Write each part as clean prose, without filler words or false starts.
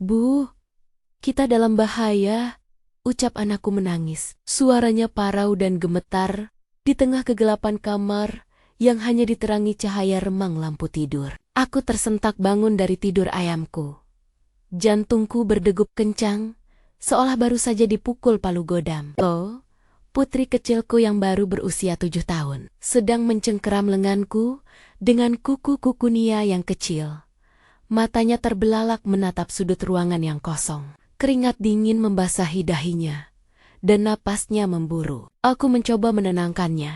Bu, kita dalam bahaya, ucap anakku menangis. Suaranya parau dan gemetar di tengah kegelapan kamar yang hanya diterangi cahaya remang lampu tidur. Aku tersentak bangun dari tidur ayamku. Jantungku berdegup kencang, seolah baru saja dipukul palu godam. Lo, putri kecilku yang baru berusia 7 tahun, sedang mencengkeram lenganku dengan kuku-kuku Nia yang kecil. Matanya terbelalak menatap sudut ruangan yang kosong. Keringat dingin membasahi dahinya, dan napasnya memburu. Aku mencoba menenangkannya,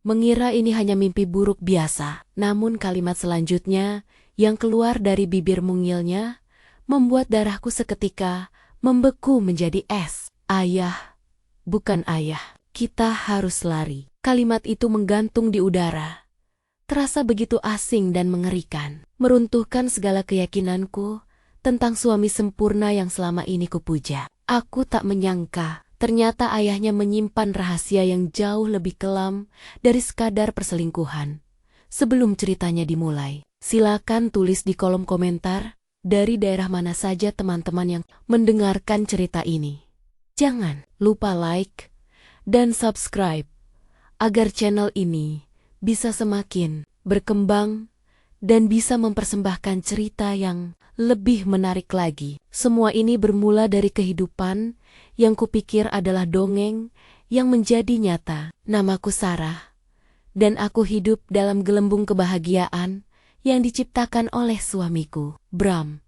mengira ini hanya mimpi buruk biasa. Namun kalimat selanjutnya yang keluar dari bibir mungilnya membuat darahku seketika membeku menjadi es. Ayah, bukan ayah, kita harus lari. Kalimat itu menggantung di udara, terasa begitu asing dan mengerikan, meruntuhkan segala keyakinanku tentang suami sempurna yang selama ini kupuja. Aku tak menyangka, ternyata ayahnya menyimpan rahasia yang jauh lebih kelam dari sekadar perselingkuhan. Sebelum ceritanya dimulai, silakan tulis di kolom komentar dari daerah mana saja teman-teman yang mendengarkan cerita ini. Jangan lupa like dan subscribe agar channel ini bisa semakin berkembang dan bisa mempersembahkan cerita yang lebih menarik lagi. Semua ini bermula dari kehidupan yang kupikir adalah dongeng yang menjadi nyata. Namaku Sarah, dan aku hidup dalam gelembung kebahagiaan yang diciptakan oleh suamiku, Bram.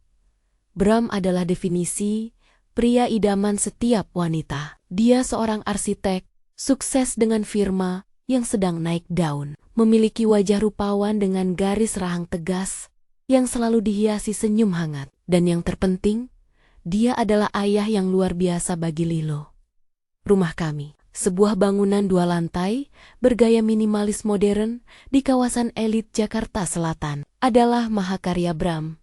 Bram adalah definisi pria idaman setiap wanita. Dia seorang arsitek, sukses dengan firma yang sedang naik daun. Memiliki wajah rupawan dengan garis rahang tegas yang selalu dihiasi senyum hangat. Dan yang terpenting, dia adalah ayah yang luar biasa bagi Lilo. Rumah kami, sebuah bangunan 2 lantai bergaya minimalis modern di kawasan elit Jakarta Selatan, adalah mahakarya Bram.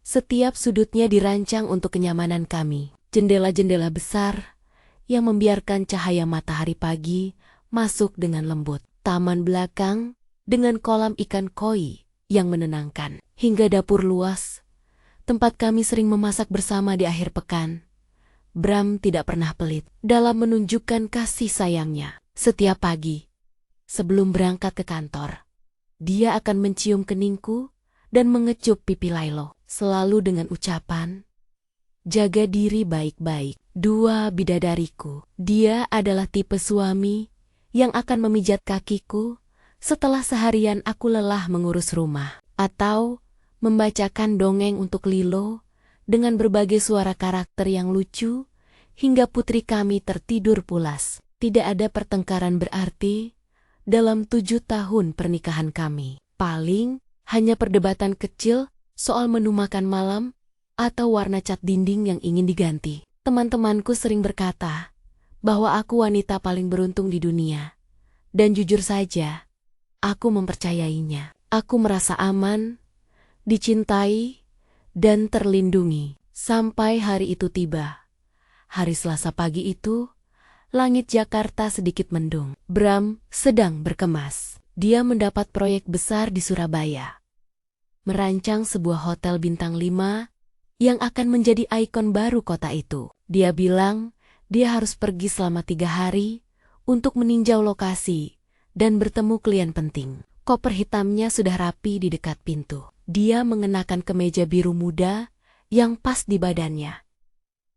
Setiap sudutnya dirancang untuk kenyamanan kami. Jendela-jendela besar yang membiarkan cahaya matahari pagi masuk dengan lembut. Taman belakang dengan kolam ikan koi yang menenangkan, hingga dapur luas, tempat kami sering memasak bersama di akhir pekan. Bram tidak pernah pelit dalam menunjukkan kasih sayangnya. Setiap pagi, sebelum berangkat ke kantor, dia akan mencium keningku dan mengecup pipi Lilo, selalu dengan ucapan, "Jaga diri baik-baik, dua bidadariku." Dia adalah tipe suami yang akan memijat kakiku setelah seharian aku lelah mengurus rumah, atau membacakan dongeng untuk Lilo dengan berbagai suara karakter yang lucu hingga putri kami tertidur pulas. Tidak ada pertengkaran berarti dalam 7 tahun pernikahan kami. Paling hanya perdebatan kecil soal menu makan malam atau warna cat dinding yang ingin diganti. Teman-temanku sering berkata bahwa aku wanita paling beruntung di dunia. Dan jujur saja, aku mempercayainya. Aku merasa aman, dicintai, dan terlindungi. Sampai hari itu tiba. Hari Selasa pagi itu, langit Jakarta sedikit mendung. Bram sedang berkemas. Dia mendapat proyek besar di Surabaya. Merancang sebuah hotel bintang 5 yang akan menjadi ikon baru kota itu. Dia bilang dia harus pergi selama 3 hari untuk meninjau lokasi dan bertemu klien penting. Koper hitamnya sudah rapi di dekat pintu. Dia mengenakan kemeja biru muda yang pas di badannya.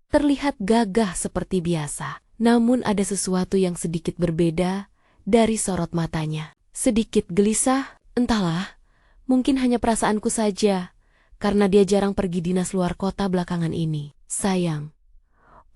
Terlihat gagah seperti biasa, namun ada sesuatu yang sedikit berbeda dari sorot matanya. Sedikit gelisah, entahlah, mungkin hanya perasaanku saja, karena dia jarang pergi dinas luar kota belakangan ini. "Sayang,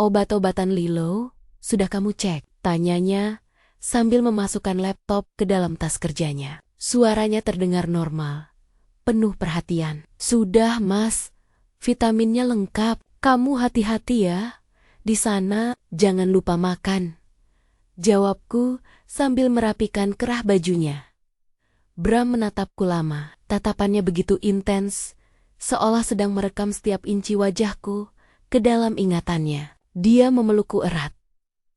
obat-obatan Lilo sudah kamu cek?" tanyanya sambil memasukkan laptop ke dalam tas kerjanya. Suaranya terdengar normal, penuh perhatian. "Sudah, Mas. Vitaminnya lengkap. Kamu hati-hati ya. Di sana jangan lupa makan," jawabku sambil merapikan kerah bajunya. Bram menatapku lama. Tatapannya begitu intens, seolah sedang merekam setiap inci wajahku ke dalam ingatannya. Dia memelukku erat,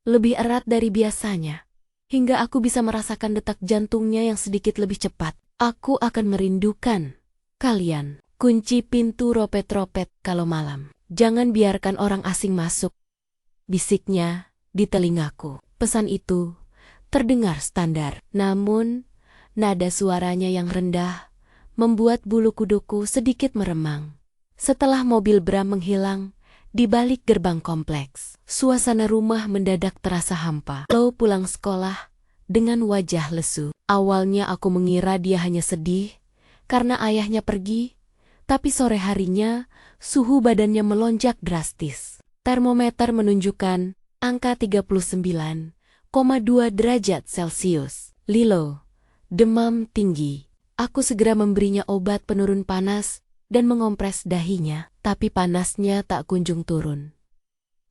lebih erat dari biasanya, hingga aku bisa merasakan detak jantungnya yang sedikit lebih cepat. "Aku akan merindukan kalian." Kunci pintu ropet-ropet kalau malam. Jangan biarkan orang asing masuk, bisiknya di telingaku. Pesan itu terdengar standar, namun nada suaranya yang rendah membuat bulu kuduku sedikit meremang. Setelah mobil Bram menghilang di balik gerbang kompleks, suasana rumah mendadak terasa hampa. Lo pulang sekolah dengan wajah lesu. Awalnya aku mengira dia hanya sedih karena ayahnya pergi, tapi sore harinya suhu badannya melonjak drastis. Termometer menunjukkan angka 39,2 derajat Celcius. Lilo, demam tinggi. Aku segera memberinya obat penurun panas dan mengompres dahinya, tapi panasnya tak kunjung turun.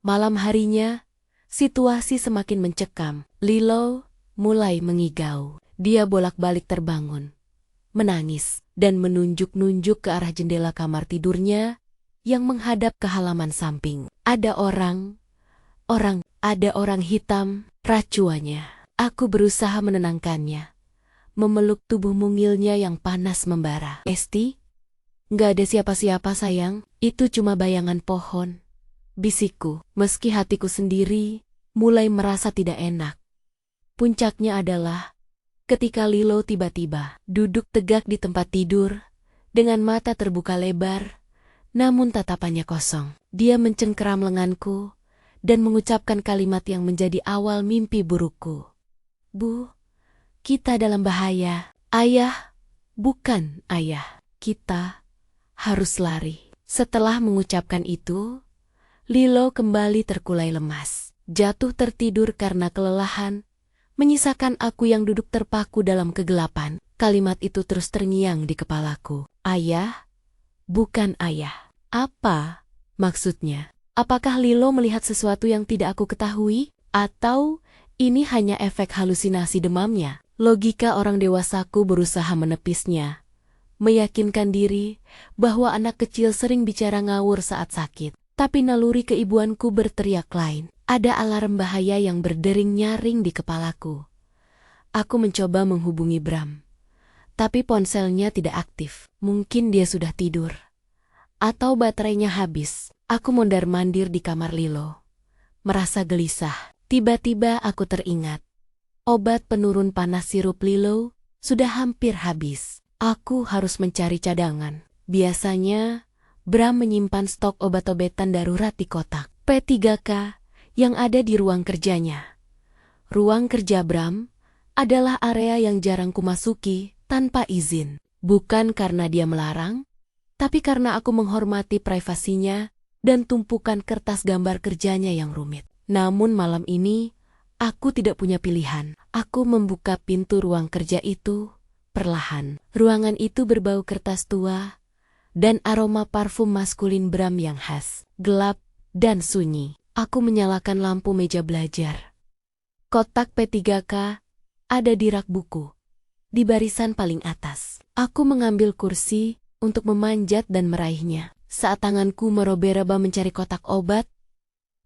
Malam harinya, situasi semakin mencekam. Lilo mulai mengigau. Dia bolak-balik terbangun, menangis, dan menunjuk-nunjuk ke arah jendela kamar tidurnya yang menghadap ke halaman samping. Ada orang hitam, racuannya. Aku berusaha menenangkannya, memeluk tubuh mungilnya yang panas membara. Esti? Nggak ada siapa-siapa sayang, itu cuma bayangan pohon, bisikku, meski hatiku sendiri mulai merasa tidak enak. Puncaknya adalah ketika Lilo tiba-tiba duduk tegak di tempat tidur dengan mata terbuka lebar, namun tatapannya kosong. Dia mencengkeram lenganku dan mengucapkan kalimat yang menjadi awal mimpi burukku. Bu, kita dalam bahaya. Ayah, bukan ayah. Kita harus lari. Setelah mengucapkan itu, Lilo kembali terkulai lemas. Jatuh tertidur karena kelelahan, menyisakan aku yang duduk terpaku dalam kegelapan. Kalimat itu terus terngiang di kepalaku. Ayah, bukan ayah. Apa maksudnya? Apakah Lilo melihat sesuatu yang tidak aku ketahui? Atau ini hanya efek halusinasi demamnya? Logika orang dewasaku berusaha menepisnya, meyakinkan diri bahwa anak kecil sering bicara ngawur saat sakit. Tapi naluri keibuanku berteriak lain. Ada alarm bahaya yang berdering nyaring di kepalaku. Aku mencoba menghubungi Bram, tapi ponselnya tidak aktif. Mungkin dia sudah tidur, atau baterainya habis. Aku mondar-mandir di kamar Lilo, merasa gelisah. Tiba-tiba aku teringat, obat penurun panas sirup Lilo sudah hampir habis. Aku harus mencari cadangan. Biasanya Bram menyimpan stok obat-obatan darurat di kotak P3K yang ada di ruang kerjanya. Ruang kerja Bram adalah area yang jarang kumasuki tanpa izin. Bukan karena dia melarang, tapi karena aku menghormati privasinya dan tumpukan kertas gambar kerjanya yang rumit. Namun malam ini, aku tidak punya pilihan. Aku membuka pintu ruang kerja itu perlahan. Ruangan itu berbau kertas tua dan aroma parfum maskulin Bram yang khas. Gelap dan sunyi. Aku menyalakan lampu meja belajar. Kotak P3K ada di rak buku, di barisan paling atas. Aku mengambil kursi untuk memanjat dan meraihnya. Saat tanganku meraba-raba mencari kotak obat,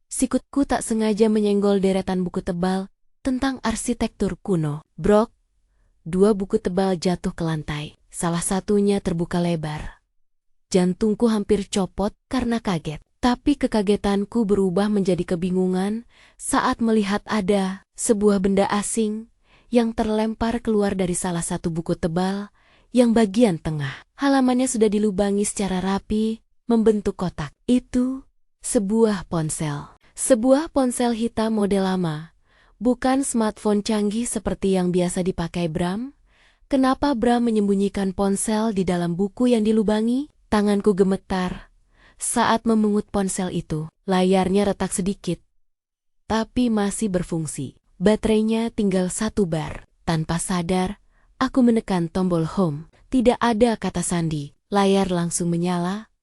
sikutku tak sengaja menyenggol deretan buku tebal tentang arsitektur kuno. Brok, 2 buku tebal jatuh ke lantai. Salah satunya terbuka lebar. Jantungku hampir copot karena kaget. Tapi kekagetanku berubah menjadi kebingungan saat melihat ada sebuah benda asing yang terlempar keluar dari salah satu buku tebal yang bagian tengah. Halamannya sudah dilubangi secara rapi, membentuk kotak. Itu sebuah ponsel. Sebuah ponsel hitam model lama. Bukan smartphone canggih seperti yang biasa dipakai Bram. Kenapa Bram menyembunyikan ponsel di dalam buku yang dilubangi? Tanganku gemetar saat memungut ponsel itu. Layarnya retak sedikit, tapi masih berfungsi. Baterainya tinggal 1 bar. Tanpa sadar, aku menekan tombol home. Tidak ada kata sandi. Layar langsung menyala,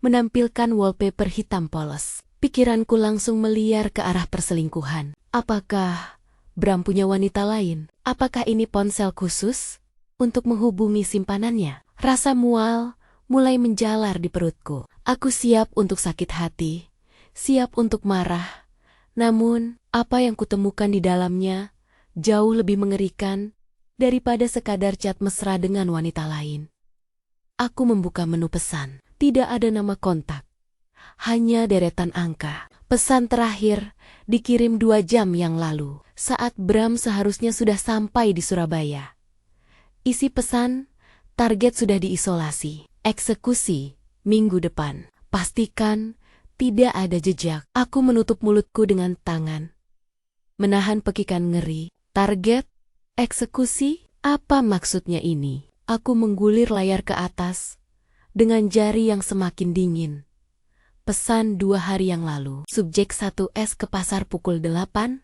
menampilkan wallpaper hitam polos. Pikiranku langsung meliar ke arah perselingkuhan. Apakah Bram punya wanita lain? Apakah ini ponsel khusus untuk menghubungi simpanannya? Rasa mual mulai menjalar di perutku. Aku siap untuk sakit hati, siap untuk marah. Namun, apa yang kutemukan di dalamnya jauh lebih mengerikan daripada sekadar chat mesra dengan wanita lain. Aku membuka menu pesan. Tidak ada nama kontak. hanya deretan angka. Pesan terakhir dikirim 2 jam yang lalu, saat Bram seharusnya sudah sampai di Surabaya. Isi pesan, target sudah diisolasi. Eksekusi, minggu depan. Pastikan tidak ada jejak. Aku menutup mulutku dengan tangan, menahan pekikan ngeri. Target, eksekusi, apa maksudnya ini? Aku menggulir layar ke atas dengan jari yang semakin dingin. Pesan 2 hari yang lalu. Subjek 1S ke pasar pukul 8.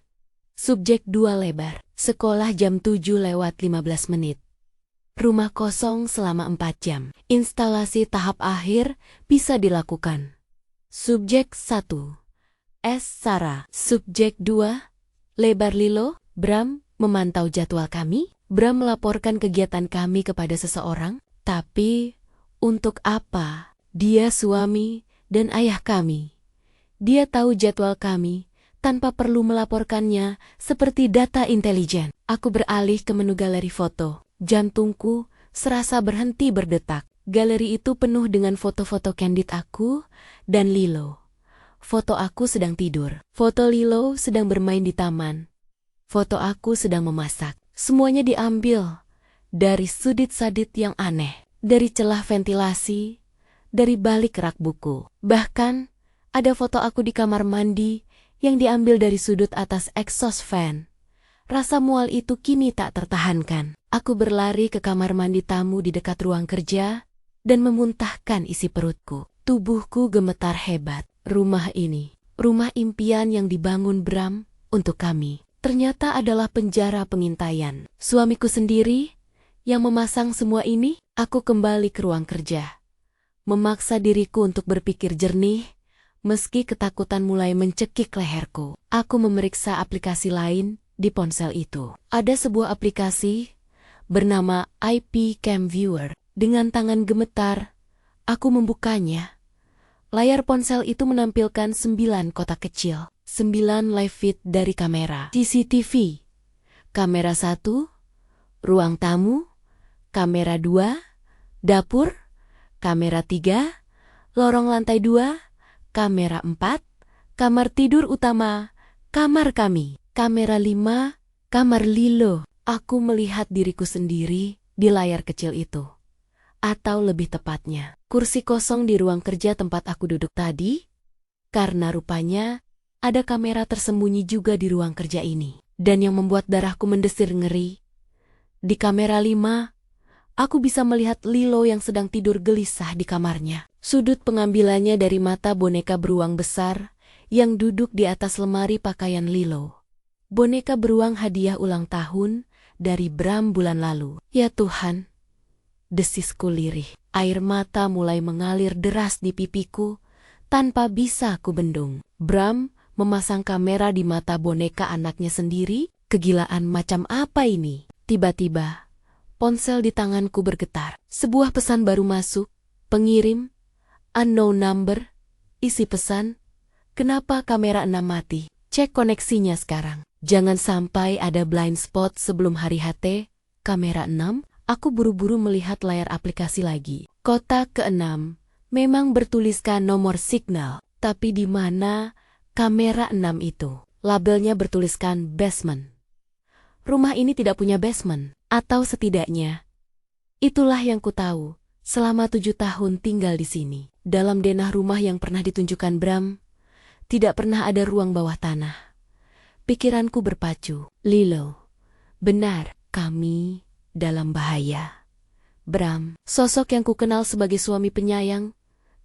Subjek 2 lebar. Sekolah jam 7:15 menit. Rumah kosong selama 4 jam. Instalasi tahap akhir bisa dilakukan. Subjek 1. S. Sarah. Subjek 2. Lebar Lilo. Bram memantau jadwal kami. Bram melaporkan kegiatan kami kepada seseorang. Tapi, untuk apa? Dia suami dan ayah kami. Dia tahu jadwal kami tanpa perlu melaporkannya seperti data intelijen. Aku beralih ke menu galeri foto. Jantungku serasa berhenti berdetak. Galeri itu penuh dengan foto-foto candid aku dan Lilo. Foto aku sedang tidur. Foto Lilo sedang bermain di taman. Foto aku sedang memasak. Semuanya diambil dari sudut-sudut yang aneh, dari celah ventilasi, dari balik rak buku. Bahkan, ada foto aku di kamar mandi yang diambil dari sudut atas exhaust fan. Rasa mual itu kini tak tertahankan. Aku berlari ke kamar mandi tamu di dekat ruang kerja dan memuntahkan isi perutku. Tubuhku gemetar hebat. Rumah ini, rumah impian yang dibangun Bram untuk kami, ternyata adalah penjara pengintaian. Suamiku sendiri yang memasang semua ini. Aku kembali ke ruang kerja, memaksa diriku untuk berpikir jernih, meski ketakutan mulai mencekik leherku. Aku memeriksa aplikasi lain di ponsel itu. Ada sebuah aplikasi bernama IP Cam Viewer. Dengan tangan gemetar, aku membukanya. Layar ponsel itu menampilkan 9 kotak kecil, 9 live feed dari kamera CCTV. Kamera 1, ruang tamu, kamera 2, dapur, kamera 3, lorong lantai 2, kamera 4, kamar tidur utama, kamar kami, kamera 5, kamar Lilo. Aku melihat diriku sendiri di layar kecil itu. Atau lebih tepatnya, kursi kosong di ruang kerja tempat aku duduk tadi, karena rupanya ada kamera tersembunyi juga di ruang kerja ini. Dan yang membuat darahku mendesir ngeri, di kamera 5, aku bisa melihat Lilo yang sedang tidur gelisah di kamarnya. Sudut pengambilannya dari mata boneka beruang besar yang duduk di atas lemari pakaian Lilo. Boneka beruang hadiah ulang tahun dari Bram bulan lalu. Ya Tuhan, desisku lirih. Air mata mulai mengalir deras di pipiku tanpa bisa ku bendung. Bram memasang kamera di mata boneka anaknya sendiri. Kegilaan macam apa ini? Tiba-tiba, ponsel di tanganku bergetar. Sebuah pesan baru masuk. Pengirim, unknown number. Isi pesan, kenapa kamera 6 mati? Cek koneksinya sekarang. Jangan sampai ada blind spot sebelum hari HT. Kamera 6, aku buru-buru melihat layar aplikasi lagi. Kotak ke-6 memang bertuliskan nomor signal. Tapi di mana kamera 6 itu? Labelnya bertuliskan basement. Rumah ini tidak punya basement. Atau setidaknya, itulah yang ku tahu selama 7 tahun tinggal di sini. Dalam denah rumah yang pernah ditunjukkan Bram, tidak pernah ada ruang bawah tanah. Pikiranku berpacu. Lilo, benar, kami dalam bahaya. Bram, sosok yang kukenal sebagai suami penyayang,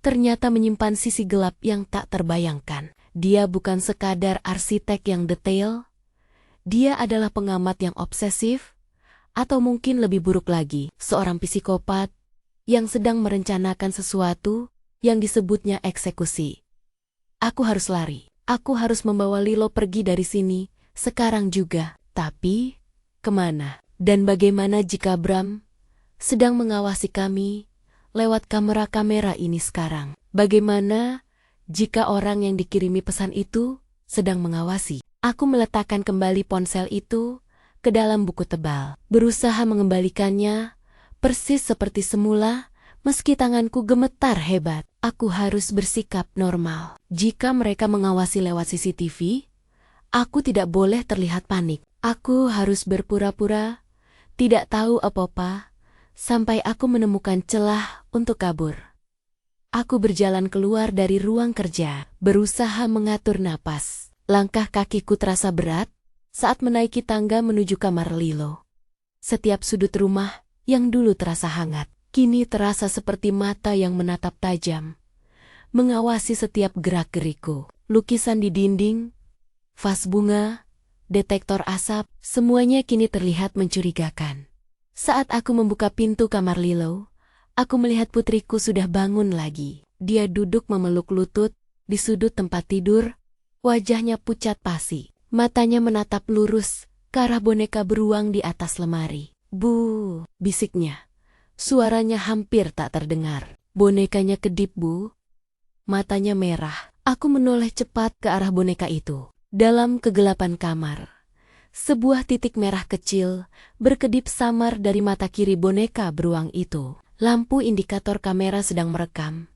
ternyata menyimpan sisi gelap yang tak terbayangkan. Dia bukan sekadar arsitek yang detail, dia adalah pengamat yang obsesif, atau mungkin lebih buruk lagi, seorang psikopat yang sedang merencanakan sesuatu yang disebutnya eksekusi. Aku harus lari. Aku harus membawa Lilo pergi dari sini, sekarang juga. Tapi, kemana? Dan bagaimana jika Bram sedang mengawasi kami lewat kamera-kamera ini sekarang? Bagaimana jika orang yang dikirimi pesan itu sedang mengawasi? Aku meletakkan kembali ponsel itu ke dalam buku tebal, berusaha mengembalikannya persis seperti semula Meski tanganku gemetar hebat, aku harus bersikap normal. Jika mereka mengawasi lewat CCTV, aku tidak boleh terlihat panik. Aku harus berpura-pura tidak tahu apa-apa sampai aku menemukan celah untuk kabur. Aku berjalan keluar dari ruang kerja, berusaha mengatur napas. Langkah kakiku terasa berat saat menaiki tangga menuju kamar Lilo. Setiap sudut rumah yang dulu terasa hangat, kini terasa seperti mata yang menatap tajam, mengawasi setiap gerak-geriku. Lukisan di dinding, vas bunga, detektor asap, semuanya kini terlihat mencurigakan. Saat aku membuka pintu kamar Lilo, aku melihat putriku sudah bangun lagi. Dia duduk memeluk lutut di sudut tempat tidur, wajahnya pucat pasi. Matanya menatap lurus ke arah boneka beruang di atas lemari. "Bu," bisiknya. Suaranya hampir tak terdengar. "Bonekanya kedip, Bu." Matanya merah. Aku menoleh cepat ke arah boneka itu. Dalam kegelapan kamar, sebuah titik merah kecil berkedip samar dari mata kiri boneka beruang itu. Lampu indikator kamera sedang merekam.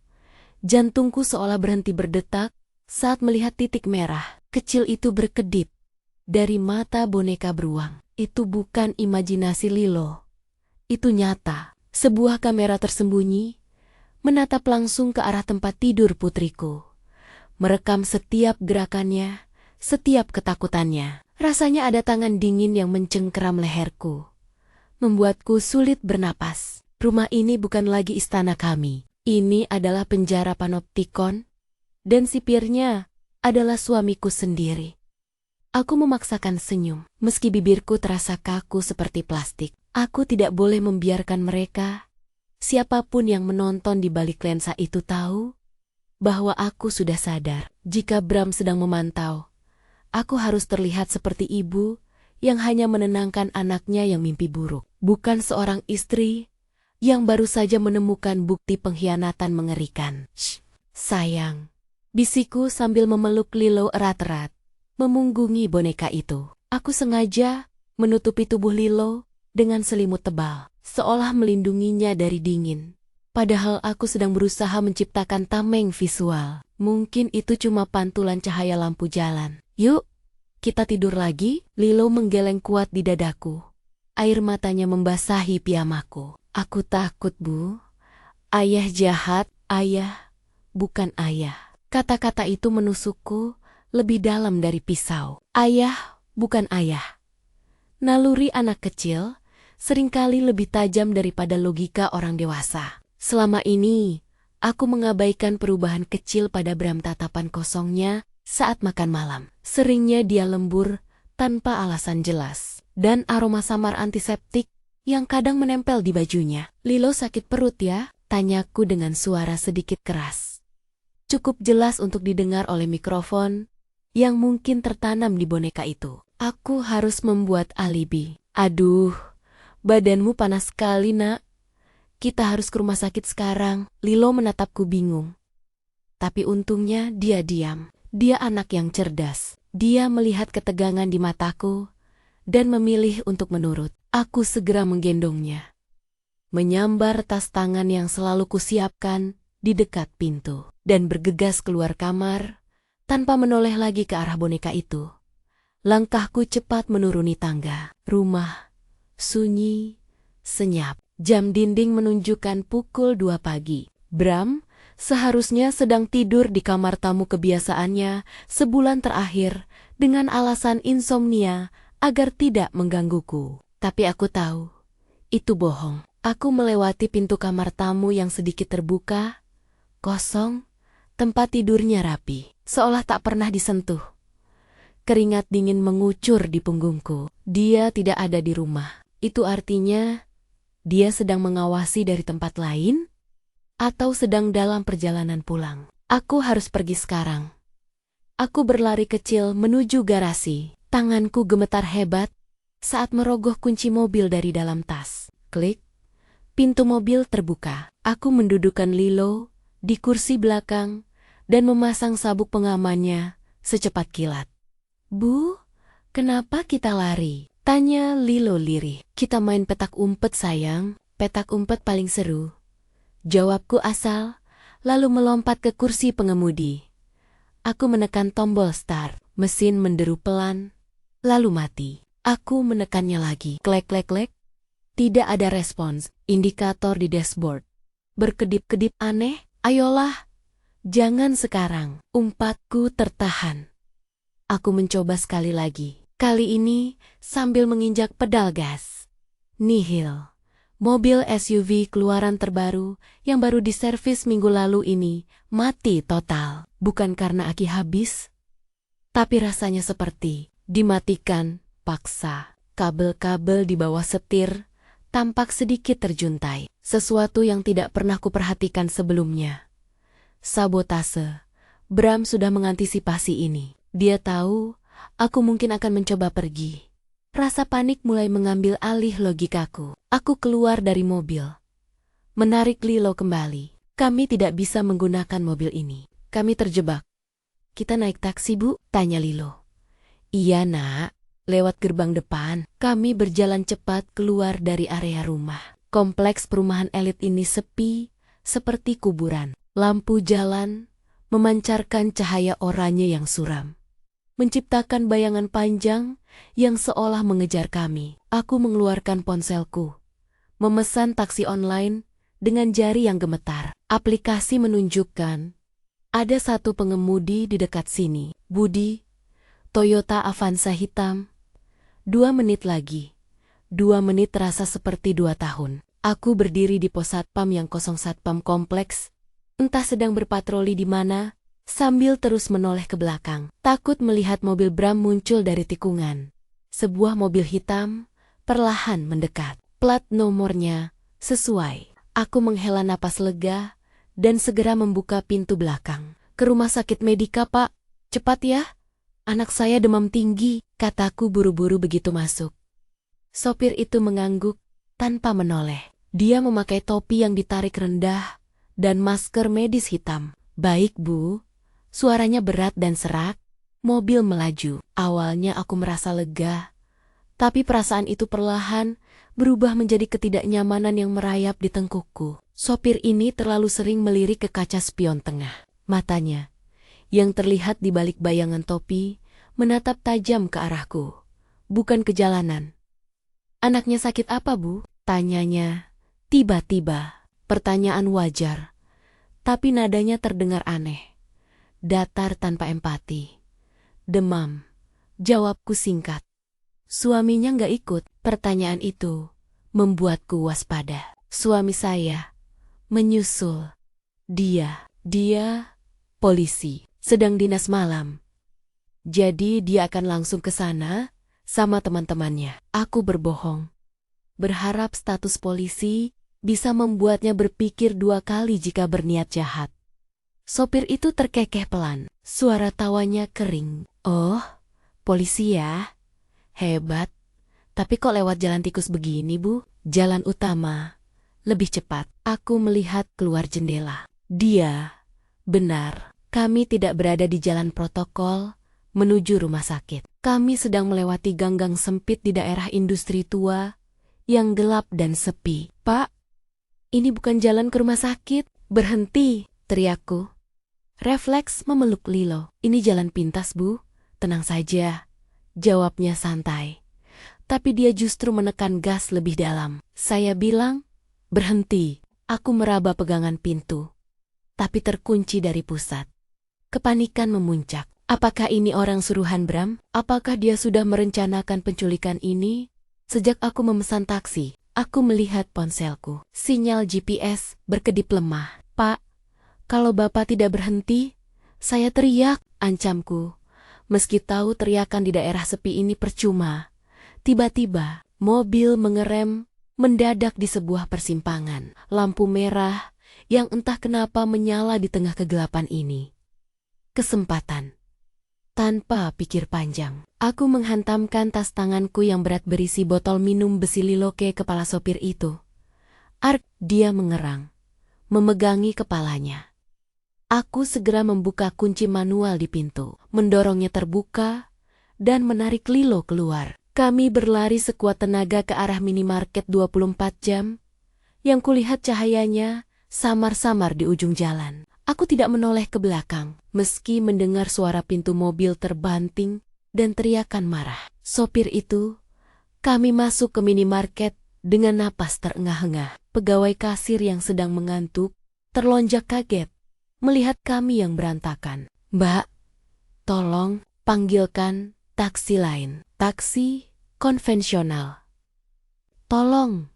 Jantungku seolah berhenti berdetak saat melihat titik merah kecil itu berkedip dari mata boneka beruang. Itu bukan imajinasi Lilo. Itu nyata. Sebuah kamera tersembunyi menatap langsung ke arah tempat tidur putriku, merekam setiap gerakannya, setiap ketakutannya. Rasanya ada tangan dingin yang mencengkeram leherku, membuatku sulit bernapas. Rumah ini bukan lagi istana kami. Ini adalah penjara panoptikon, dan sipirnya adalah suamiku sendiri. Aku memaksakan senyum, meski bibirku terasa kaku seperti plastik. Aku tidak boleh membiarkan mereka, siapapun yang menonton di balik lensa itu tahu bahwa aku sudah sadar. Jika Bram sedang memantau, aku harus terlihat seperti ibu yang hanya menenangkan anaknya yang mimpi buruk, bukan seorang istri yang baru saja menemukan bukti pengkhianatan mengerikan. "Shh, sayang," bisikku sambil memeluk Lilo erat-erat, memunggungi boneka itu. Aku sengaja menutupi tubuh Lilo dengan selimut tebal, seolah melindunginya dari dingin. Padahal aku sedang berusaha menciptakan tameng visual. Mungkin itu cuma pantulan cahaya lampu jalan. "Yuk, kita tidur lagi." Lilo menggeleng kuat di dadaku. Air matanya membasahi piyamaku. "Aku takut, Bu. Ayah jahat, ayah, bukan ayah." Kata-kata itu menusukku lebih dalam dari pisau. Ayah, bukan ayah. Naluri anak kecil seringkali lebih tajam daripada logika orang dewasa. Selama ini, aku mengabaikan perubahan kecil pada Bram, tatapan kosongnya saat makan malam. Seringnya dia lembur tanpa alasan jelas, dan aroma samar antiseptik yang kadang menempel di bajunya. "Lilo sakit perut ya?" tanyaku dengan suara sedikit keras. Cukup jelas untuk didengar oleh mikrofon yang mungkin tertanam di boneka itu. Aku harus membuat alibi. "Aduh, badanmu panas sekali, Nak. Kita harus ke rumah sakit sekarang." Lilo menatapku bingung. Tapi untungnya dia diam. Dia anak yang cerdas. Dia melihat ketegangan di mataku dan memilih untuk menurut. Aku segera menggendongnya, menyambar tas tangan yang selalu kusiapkan di dekat pintu, dan bergegas keluar kamar tanpa menoleh lagi ke arah boneka itu. Langkahku cepat menuruni tangga. Rumah sunyi, senyap. Jam dinding menunjukkan pukul 2 pagi. Bram seharusnya sedang tidur di kamar tamu kebiasaannya sebulan terakhir dengan alasan insomnia agar tidak menggangguku. Tapi aku tahu, itu bohong. Aku melewati pintu kamar tamu yang sedikit terbuka, kosong, tempat tidurnya rapi, seolah tak pernah disentuh. Keringat dingin mengucur di punggungku. Dia tidak ada di rumah. Itu artinya dia sedang mengawasi dari tempat lain atau sedang dalam perjalanan pulang. Aku harus pergi sekarang. Aku berlari kecil menuju garasi. Tanganku gemetar hebat saat merogoh kunci mobil dari dalam tas. Klik, pintu mobil terbuka. Aku mendudukkan Lilo di kursi belakang dan memasang sabuk pengamannya secepat kilat. "Bu, kenapa kita lari?" tanya Lilo lirih. "Kita main petak umpet, sayang. Petak umpet paling seru. Jawabku asal, lalu melompat ke kursi pengemudi. Aku menekan tombol start, mesin menderu pelan, lalu mati. Aku menekannya lagi. Klek-klek-klek. Tidak ada respons, indikator di dashboard berkedip-kedip aneh. Ayolah, jangan sekarang, umpatku tertahan. Aku mencoba sekali lagi, kali ini sambil menginjak pedal gas. Nihil. Mobil SUV keluaran terbaru yang baru diservis minggu lalu ini mati total. Bukan karena aki habis, tapi rasanya seperti dimatikan paksa. Kabel-kabel di bawah setir tampak sedikit terjuntai. Sesuatu yang tidak pernah kuperhatikan sebelumnya. Sabotase. Bram sudah mengantisipasi ini. Dia tahu aku mungkin akan mencoba pergi. Rasa panik mulai mengambil alih logikaku. Aku keluar dari mobil, menarik Lilo kembali. Kami tidak bisa menggunakan mobil ini. Kami terjebak. Kita naik taksi, Bu? Tanya Lilo. Iya, Nak. Lewat gerbang depan, kami berjalan cepat keluar dari area rumah. Kompleks perumahan elit ini sepi, seperti kuburan. Lampu jalan memancarkan cahaya oranye yang suram, menciptakan bayangan panjang yang seolah mengejar kami. Aku mengeluarkan ponselku, memesan taksi online dengan jari yang gemetar. Aplikasi menunjukkan ada satu pengemudi di dekat sini. Budi, Toyota Avanza hitam. 2 menit lagi. 2 menit terasa seperti 2 tahun. Aku berdiri di pos satpam yang kosong. Satpam kompleks, entah sedang berpatroli di mana, sambil terus menoleh ke belakang. Takut melihat mobil Bram muncul dari tikungan. Sebuah mobil hitam perlahan mendekat. Plat nomornya sesuai. Aku menghela napas lega dan segera membuka pintu belakang. Ke rumah sakit Medika, Pak. Cepat ya. Anak saya demam tinggi, kataku buru-buru begitu masuk. Sopir itu mengangguk tanpa menoleh. Dia memakai topi yang ditarik rendah dan masker medis hitam. Baik, Bu. Suaranya berat dan serak. Mobil melaju. Awalnya aku merasa lega, tapi perasaan itu perlahan berubah menjadi ketidaknyamanan yang merayap di tengkukku. Sopir ini terlalu sering melirik ke kaca spion tengah. Matanya yang terlihat di balik bayangan topi menatap tajam ke arahku, bukan ke jalanan. Anaknya sakit apa, Bu? Tanyanya tiba-tiba. Pertanyaan wajar, tapi nadanya terdengar aneh, datar tanpa empati. Demam, jawabku singkat. Suaminya nggak ikut. Pertanyaan itu membuatku waspada. Suami saya menyusul. Dia polisi, sedang dinas malam. Jadi dia akan langsung ke sana sama teman-temannya. Aku berbohong, berharap status polisi bisa membuatnya berpikir 2 kali jika berniat jahat. Sopir itu terkekeh pelan, suara tawanya kering. Oh, polisi ya? Hebat. Tapi kok lewat jalan tikus begini, Bu? Jalan utama. Lebih cepat. Aku melihat keluar jendela. Dia benar. Kami tidak berada di jalan protokol menuju rumah sakit. Kami sedang melewati gang-gang sempit di daerah industri tua yang gelap dan sepi. Pak, ini bukan jalan ke rumah sakit. Berhenti, teriakku. Refleks memeluk Lilo. Ini jalan pintas, Bu. Tenang saja, jawabnya santai. Tapi dia justru menekan gas lebih dalam. Saya bilang, berhenti. Aku meraba pegangan pintu, tapi terkunci dari pusat. Kepanikan memuncak. Apakah ini orang suruhan Bram? Apakah dia sudah merencanakan penculikan ini? Sejak aku memesan taksi, aku melihat ponselku. Sinyal GPS berkedip lemah. Pak, kalau Bapak tidak berhenti, saya teriak, ancamku. Meski tahu teriakan di daerah sepi ini percuma. Tiba-tiba, mobil mengerem mendadak di sebuah persimpangan. Lampu merah yang entah kenapa menyala di tengah kegelapan ini. Kesempatan. Tanpa pikir panjang, aku menghantamkan tas tanganku yang berat berisi botol minum besi Lilo ke kepala sopir itu. Ark, dia mengerang, memegangi kepalanya. Aku segera membuka kunci manual di pintu, mendorongnya terbuka, dan menarik Lilo keluar. Kami berlari sekuat tenaga ke arah minimarket 24 jam, yang kulihat cahayanya samar-samar di ujung jalan. Aku tidak menoleh ke belakang, meski mendengar suara pintu mobil terbanting dan teriakan marah. Sopir itu, kami masuk ke minimarket dengan napas terengah-engah. Pegawai kasir yang sedang mengantuk terlonjak kaget melihat kami yang berantakan. "Mbak, tolong panggilkan taksi lain." "Taksi konvensional. Tolong,"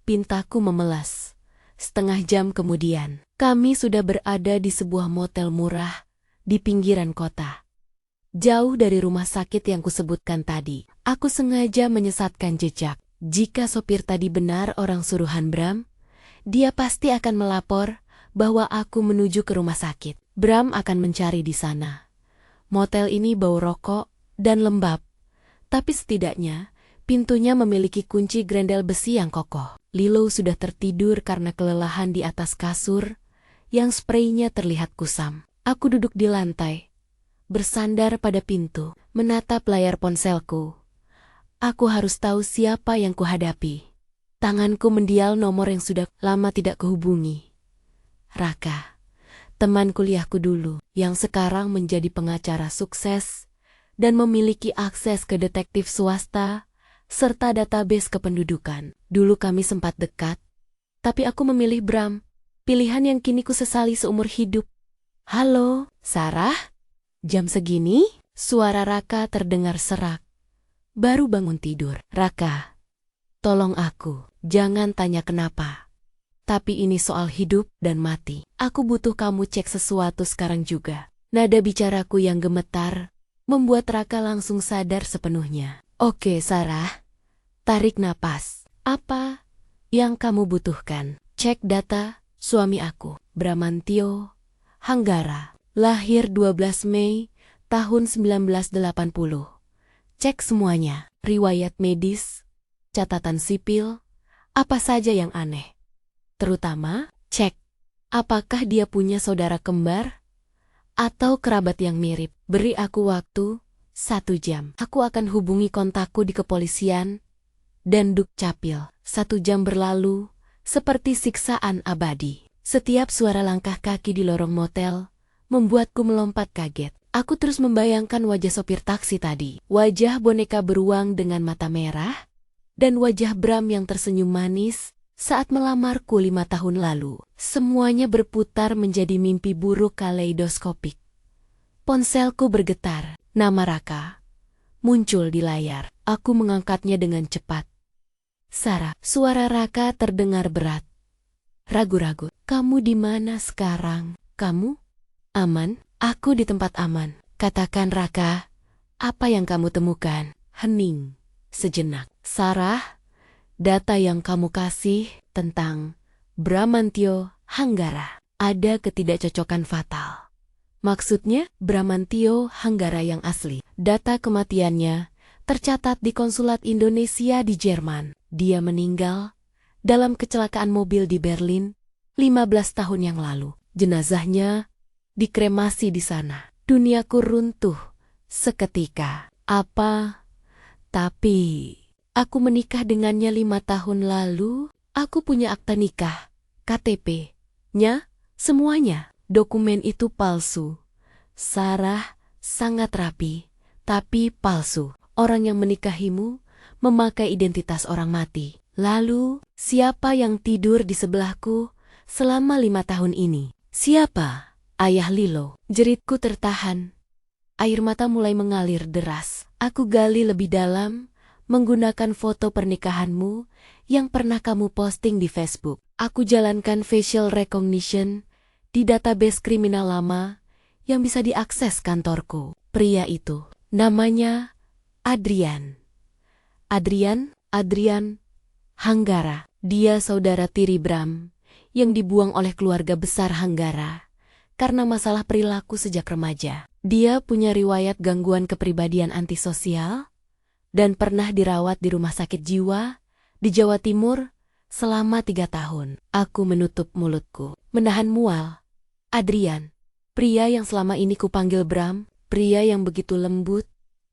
pintaku memelas. Setengah jam kemudian, kami sudah berada di sebuah motel murah di pinggiran kota. Jauh dari rumah sakit yang kusebutkan tadi. Aku sengaja menyesatkan jejak. Jika sopir tadi benar orang suruhan Bram, dia pasti akan melapor bahwa aku menuju ke rumah sakit. Bram akan mencari di sana. Motel ini bau rokok dan lembab, tapi setidaknya pintunya memiliki kunci grendel besi yang kokoh. Lilo sudah tertidur karena kelelahan di atas kasur yang spraynya terlihat kusam. Aku duduk di lantai, bersandar pada pintu, menatap layar ponselku. Aku harus tahu siapa yang kuhadapi. Tanganku mendial nomor yang sudah lama tidak kuhubungi. Raka, teman kuliahku dulu, yang sekarang menjadi pengacara sukses dan memiliki akses ke detektif swasta serta database kependudukan. Dulu kami sempat dekat, tapi aku memilih Bram, pilihan yang kini kusesali seumur hidup. "Halo, Sarah? Jam segini?" Suara Raka terdengar serak. Baru bangun tidur. "Raka, tolong aku, jangan tanya kenapa. Tapi ini soal hidup dan mati. Aku butuh kamu cek sesuatu sekarang juga." Nada bicaraku yang gemetar membuat Raka langsung sadar sepenuhnya. "Oke, Sarah. Tarik napas. Apa yang kamu butuhkan?" "Cek data suami aku, Bramantio Hanggara. Lahir 12 Mei tahun 1980. Cek semuanya. Riwayat medis, catatan sipil, apa saja yang aneh. Terutama, cek apakah dia punya saudara kembar atau kerabat yang mirip. Beri aku waktu 1 jam. Aku akan hubungi kontakku di kepolisian dan Dukcapil." 1 jam berlalu, seperti siksaan abadi. Setiap suara langkah kaki di lorong motel membuatku melompat kaget. Aku terus membayangkan wajah sopir taksi tadi. Wajah boneka beruang dengan mata merah, dan wajah Bram yang tersenyum manis saat melamarku 5 tahun lalu. Semuanya berputar menjadi mimpi buruk kaleidoskopik. Ponselku bergetar. Nama Raka muncul di layar. Aku mengangkatnya dengan cepat. "Sarah." Suara Raka terdengar berat, ragu-ragu. "Kamu di mana sekarang?" "Kamu aman?" "Aku di tempat aman." "Katakan Raka, apa yang kamu temukan?" Hening sejenak. "Sarah, data yang kamu kasih tentang Bramantio Hanggara, ada ketidakcocokan fatal." "Maksudnya?" "Bramantio Hanggara yang asli. Data kematiannya tercatat di konsulat Indonesia di Jerman. Dia meninggal dalam kecelakaan mobil di Berlin 15 tahun yang lalu. Jenazahnya dikremasi di sana. Duniaku runtuh seketika." "Apa? Tapi aku menikah dengannya 5 tahun lalu. Aku punya akta nikah, KTP-nya, semuanya." "Dokumen itu palsu." Sarah sangat rapi, tapi palsu. Orang yang menikahimu memakai identitas orang mati. "Lalu, siapa yang tidur di sebelahku selama 5 tahun ini?" "Siapa?" "Ayah Lilo." Jeritku tertahan. Air mata mulai mengalir deras. Aku gali lebih dalam, menggunakan foto pernikahanmu yang pernah kamu posting di Facebook. Aku jalankan facial recognition di database kriminal lama yang bisa diakses kantorku. Pria itu, namanya Adrian. Adrian Hanggara. Dia saudara tiri Bram yang dibuang oleh keluarga besar Hanggara karena masalah perilaku sejak remaja. Dia punya riwayat gangguan kepribadian antisosial dan pernah dirawat di rumah sakit jiwa di Jawa Timur selama 3 tahun. Aku menutup mulutku, menahan mual. Adrian, pria yang selama ini kupanggil Bram, pria yang begitu lembut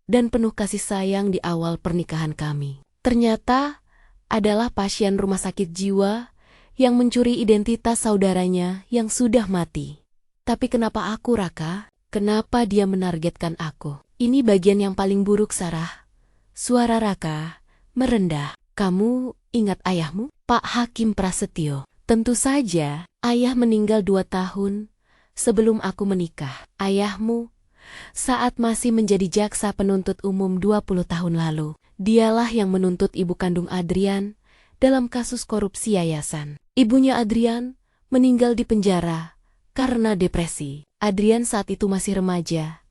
dan penuh kasih sayang di awal pernikahan kami, ternyata adalah pasien rumah sakit jiwa yang mencuri identitas saudaranya yang sudah mati. Tapi kenapa aku, Raka? Kenapa dia menargetkan aku? Ini bagian yang paling buruk, Sarah. Suara Raka merendah. Kamu ingat ayahmu? Pak Hakim Prasetyo. Tentu saja, ayah meninggal 2 tahun sebelum aku menikah. Ayahmu saat masih menjadi jaksa penuntut umum 20 tahun lalu. Dialah yang menuntut ibu kandung Adrian dalam kasus korupsi yayasan. Ibunya Adrian meninggal di penjara karena depresi. Adrian saat itu masih remaja.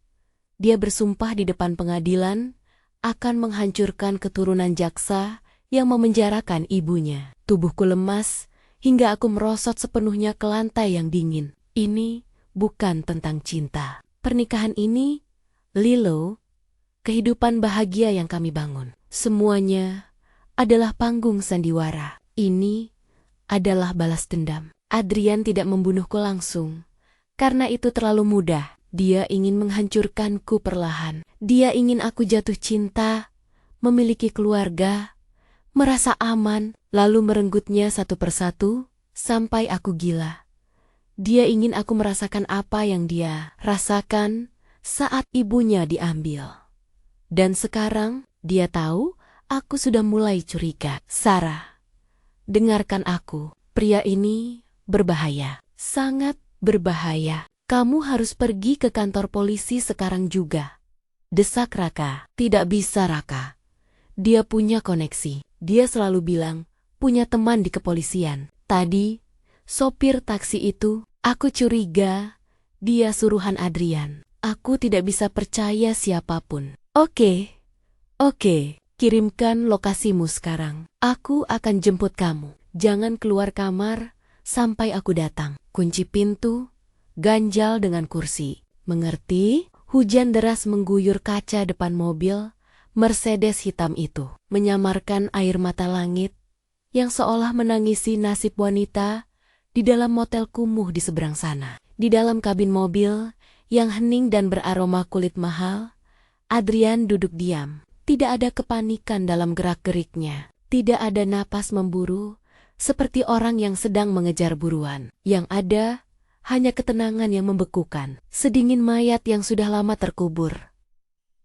Dia bersumpah di depan pengadilan akan menghancurkan keturunan jaksa yang memenjarakan ibunya. Tubuhku lemas hingga aku merosot sepenuhnya ke lantai yang dingin. Ini bukan tentang cinta. Pernikahan ini, Lilo, kehidupan bahagia yang kami bangun. Semuanya adalah panggung sandiwara. Ini adalah balas dendam. Adrian tidak membunuhku langsung. Karena itu terlalu mudah. Dia ingin menghancurkanku perlahan. Dia ingin aku jatuh cinta, memiliki keluarga, merasa aman, lalu merenggutnya satu persatu, sampai aku gila. Dia ingin aku merasakan apa yang dia rasakan saat ibunya diambil. Dan sekarang, dia tahu, aku sudah mulai curiga. Sarah, dengarkan aku. Pria ini berbahaya. Sangat berbahaya. Kamu harus pergi ke kantor polisi sekarang juga. Desak Raka. Tidak bisa, Raka. Dia punya koneksi. Dia selalu bilang, punya teman di kepolisian. Tadi, sopir taksi itu, aku curiga, dia suruhan Adrian. Aku tidak bisa percaya siapapun. Oke, kirimkan lokasimu sekarang. Aku akan jemput kamu. Jangan keluar kamar sampai aku datang. Kunci pintu, ganjal dengan kursi. Mengerti? Hujan deras mengguyur kaca depan mobil Mercedes hitam itu, menyamarkan air mata langit yang seolah menangisi nasib wanita di dalam motel kumuh di seberang sana. Di dalam kabin mobil yang hening dan beraroma kulit mahal, Adrian duduk diam. Tidak ada kepanikan dalam gerak-geriknya. Tidak ada napas memburu, seperti orang yang sedang mengejar buruan. Yang ada, hanya ketenangan yang membekukan, sedingin mayat yang sudah lama terkubur.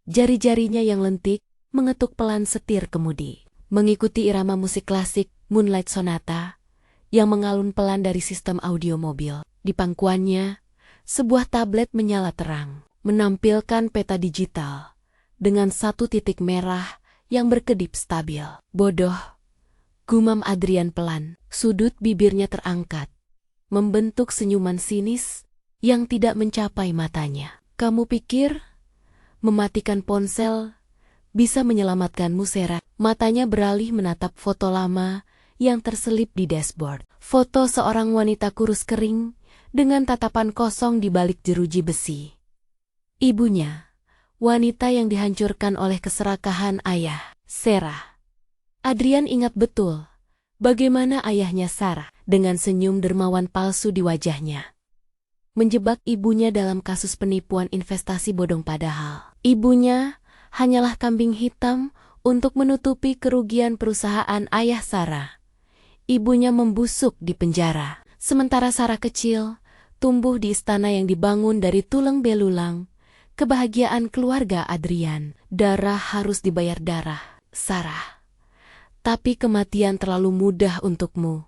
Jari-jarinya yang lentik mengetuk pelan setir kemudi, mengikuti irama musik klasik Moonlight Sonata yang mengalun pelan dari sistem audio mobil. Di pangkuannya, sebuah tablet menyala terang, menampilkan peta digital dengan 1 titik merah yang berkedip stabil. Bodoh, gumam Adrian pelan, sudut bibirnya terangkat, membentuk senyuman sinis yang tidak mencapai matanya. Kamu pikir mematikan ponsel bisa menyelamatkanmu, Sarah? Matanya beralih menatap foto lama yang terselip di dashboard. Foto seorang wanita kurus kering dengan tatapan kosong di balik jeruji besi. Ibunya, wanita yang dihancurkan oleh keserakahan ayah, Sarah. Adrian ingat betul bagaimana ayahnya Sarah dengan senyum dermawan palsu di wajahnya menjebak ibunya dalam kasus penipuan investasi bodong, padahal ibunya hanyalah kambing hitam untuk menutupi kerugian perusahaan ayah Sarah. Ibunya membusuk di penjara, sementara Sarah kecil tumbuh di istana yang dibangun dari tulang belulang. Kebahagiaan keluarga Adrian. Darah harus dibayar darah, Sarah. Tapi kematian terlalu mudah untukmu.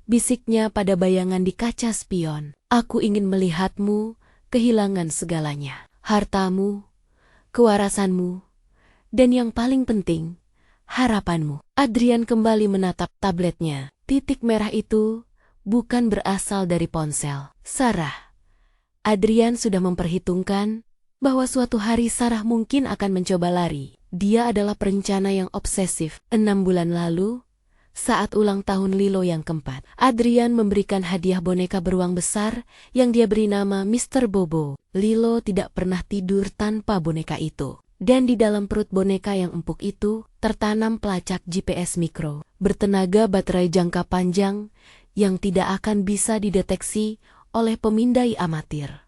Bisiknya pada bayangan di kaca spion. Aku ingin melihatmu kehilangan segalanya. Hartamu, kewarasanmu, dan yang paling penting, harapanmu. Adrian kembali menatap tabletnya. Titik merah itu bukan berasal dari ponsel Sarah. Adrian sudah memperhitungkan bahwa suatu hari Sarah mungkin akan mencoba lari. Dia adalah perencana yang obsesif. 6 bulan lalu, saat ulang tahun Lilo yang keempat, Adrian memberikan hadiah boneka beruang besar yang dia beri nama Mr. Bobo. Lilo tidak pernah tidur tanpa boneka itu. Dan di dalam perut boneka yang empuk itu, tertanam pelacak GPS mikro, bertenaga baterai jangka panjang yang tidak akan bisa dideteksi oleh pemindai amatir.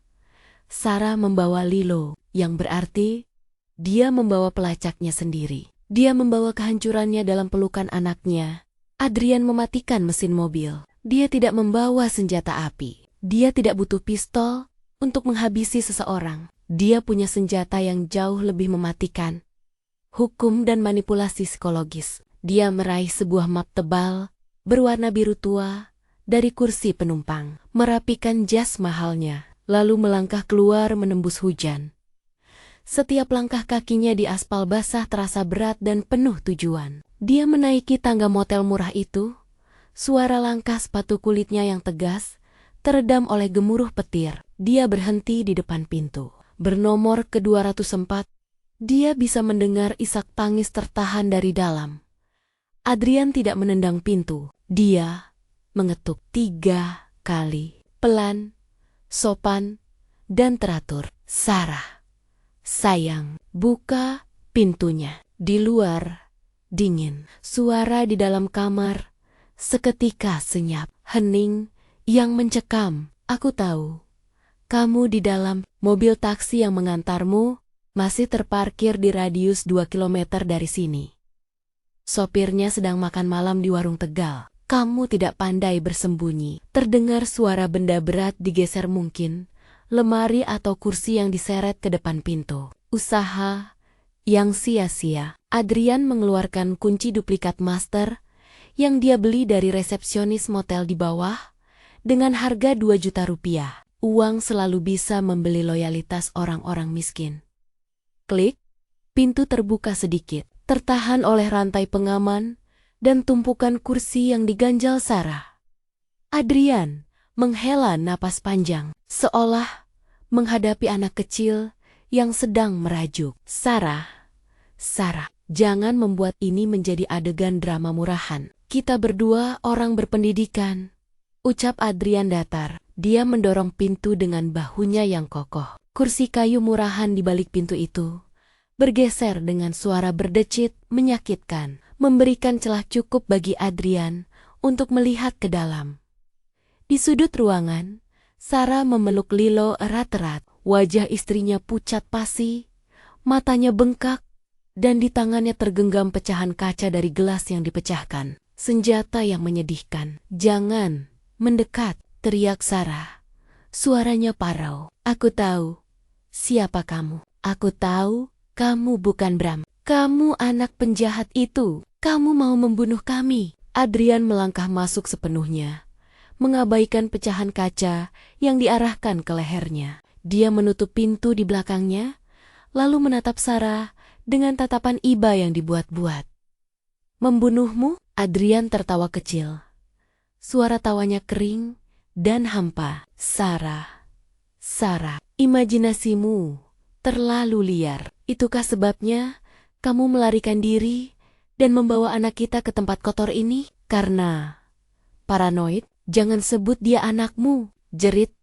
Sarah membawa Lilo, yang berarti dia membawa pelacaknya sendiri. Dia membawa kehancurannya dalam pelukan anaknya. Adrian mematikan mesin mobil, Dia tidak membawa senjata api. Dia tidak butuh pistol untuk menghabisi seseorang. Dia punya senjata yang jauh lebih mematikan. Hukum dan manipulasi psikologis. Dia meraih sebuah map tebal, berwarna biru tua, dari kursi penumpang. Merapikan jas mahalnya, lalu melangkah keluar menembus hujan. Setiap langkah kakinya di aspal basah terasa berat dan penuh tujuan. Dia menaiki tangga motel murah itu. Suara langkah sepatu kulitnya yang tegas teredam oleh gemuruh petir. Dia berhenti di depan pintu. Bernomor ke-204. Dia bisa mendengar isak tangis tertahan dari dalam. Adrian tidak menendang pintu. Dia mengetuk 3 kali. Pelan, sopan, dan teratur. Sarah. Sayang, buka pintunya. Di luar, dingin. Suara di dalam kamar, seketika senyap. Hening yang mencekam. Aku tahu. Kamu di dalam. Mobil taksi yang mengantarmu masih terparkir di radius 2 kilometer dari sini. Sopirnya sedang makan malam di warung Tegal. Kamu tidak pandai bersembunyi. Terdengar suara benda berat digeser mungkin. Lemari atau kursi yang diseret ke depan pintu. Usaha yang sia-sia. Adrian mengeluarkan kunci duplikat master yang dia beli dari resepsionis motel di bawah dengan harga 2 juta rupiah. Uang selalu bisa membeli loyalitas orang-orang miskin. Klik, pintu terbuka sedikit, tertahan oleh rantai pengaman dan tumpukan kursi yang diganjal Sarah. Adrian menghela napas panjang, seolah menghadapi anak kecil yang sedang merajuk. Sarah, jangan membuat ini menjadi adegan drama murahan. Kita berdua orang berpendidikan, ucap Adrian datar. Dia mendorong pintu dengan bahunya yang kokoh. Kursi kayu murahan di balik pintu itu bergeser dengan suara berdecit menyakitkan, memberikan celah cukup bagi Adrian untuk melihat ke dalam. Di sudut ruangan, Sarah memeluk Lilo erat-erat. Wajah istrinya pucat pasi, matanya bengkak, dan di tangannya tergenggam pecahan kaca dari gelas yang dipecahkan. Senjata yang menyedihkan. Jangan mendekat, teriak Sarah. Suaranya parau. Aku tahu siapa kamu. Aku tahu kamu bukan Bram. Kamu anak penjahat itu. Kamu mau membunuh kami. Adrian melangkah masuk sepenuhnya, mengabaikan pecahan kaca yang diarahkan ke lehernya. Dia menutup pintu di belakangnya, lalu menatap Sarah dengan tatapan iba yang dibuat-buat. Membunuhmu? Adrian tertawa kecil. Suara tawanya kering dan hampa. Sarah, imajinasimu terlalu liar. Itukah sebabnya kamu melarikan diri dan membawa anak kita ke tempat kotor ini? Karena paranoid? Jangan sebut dia anakmu, jerit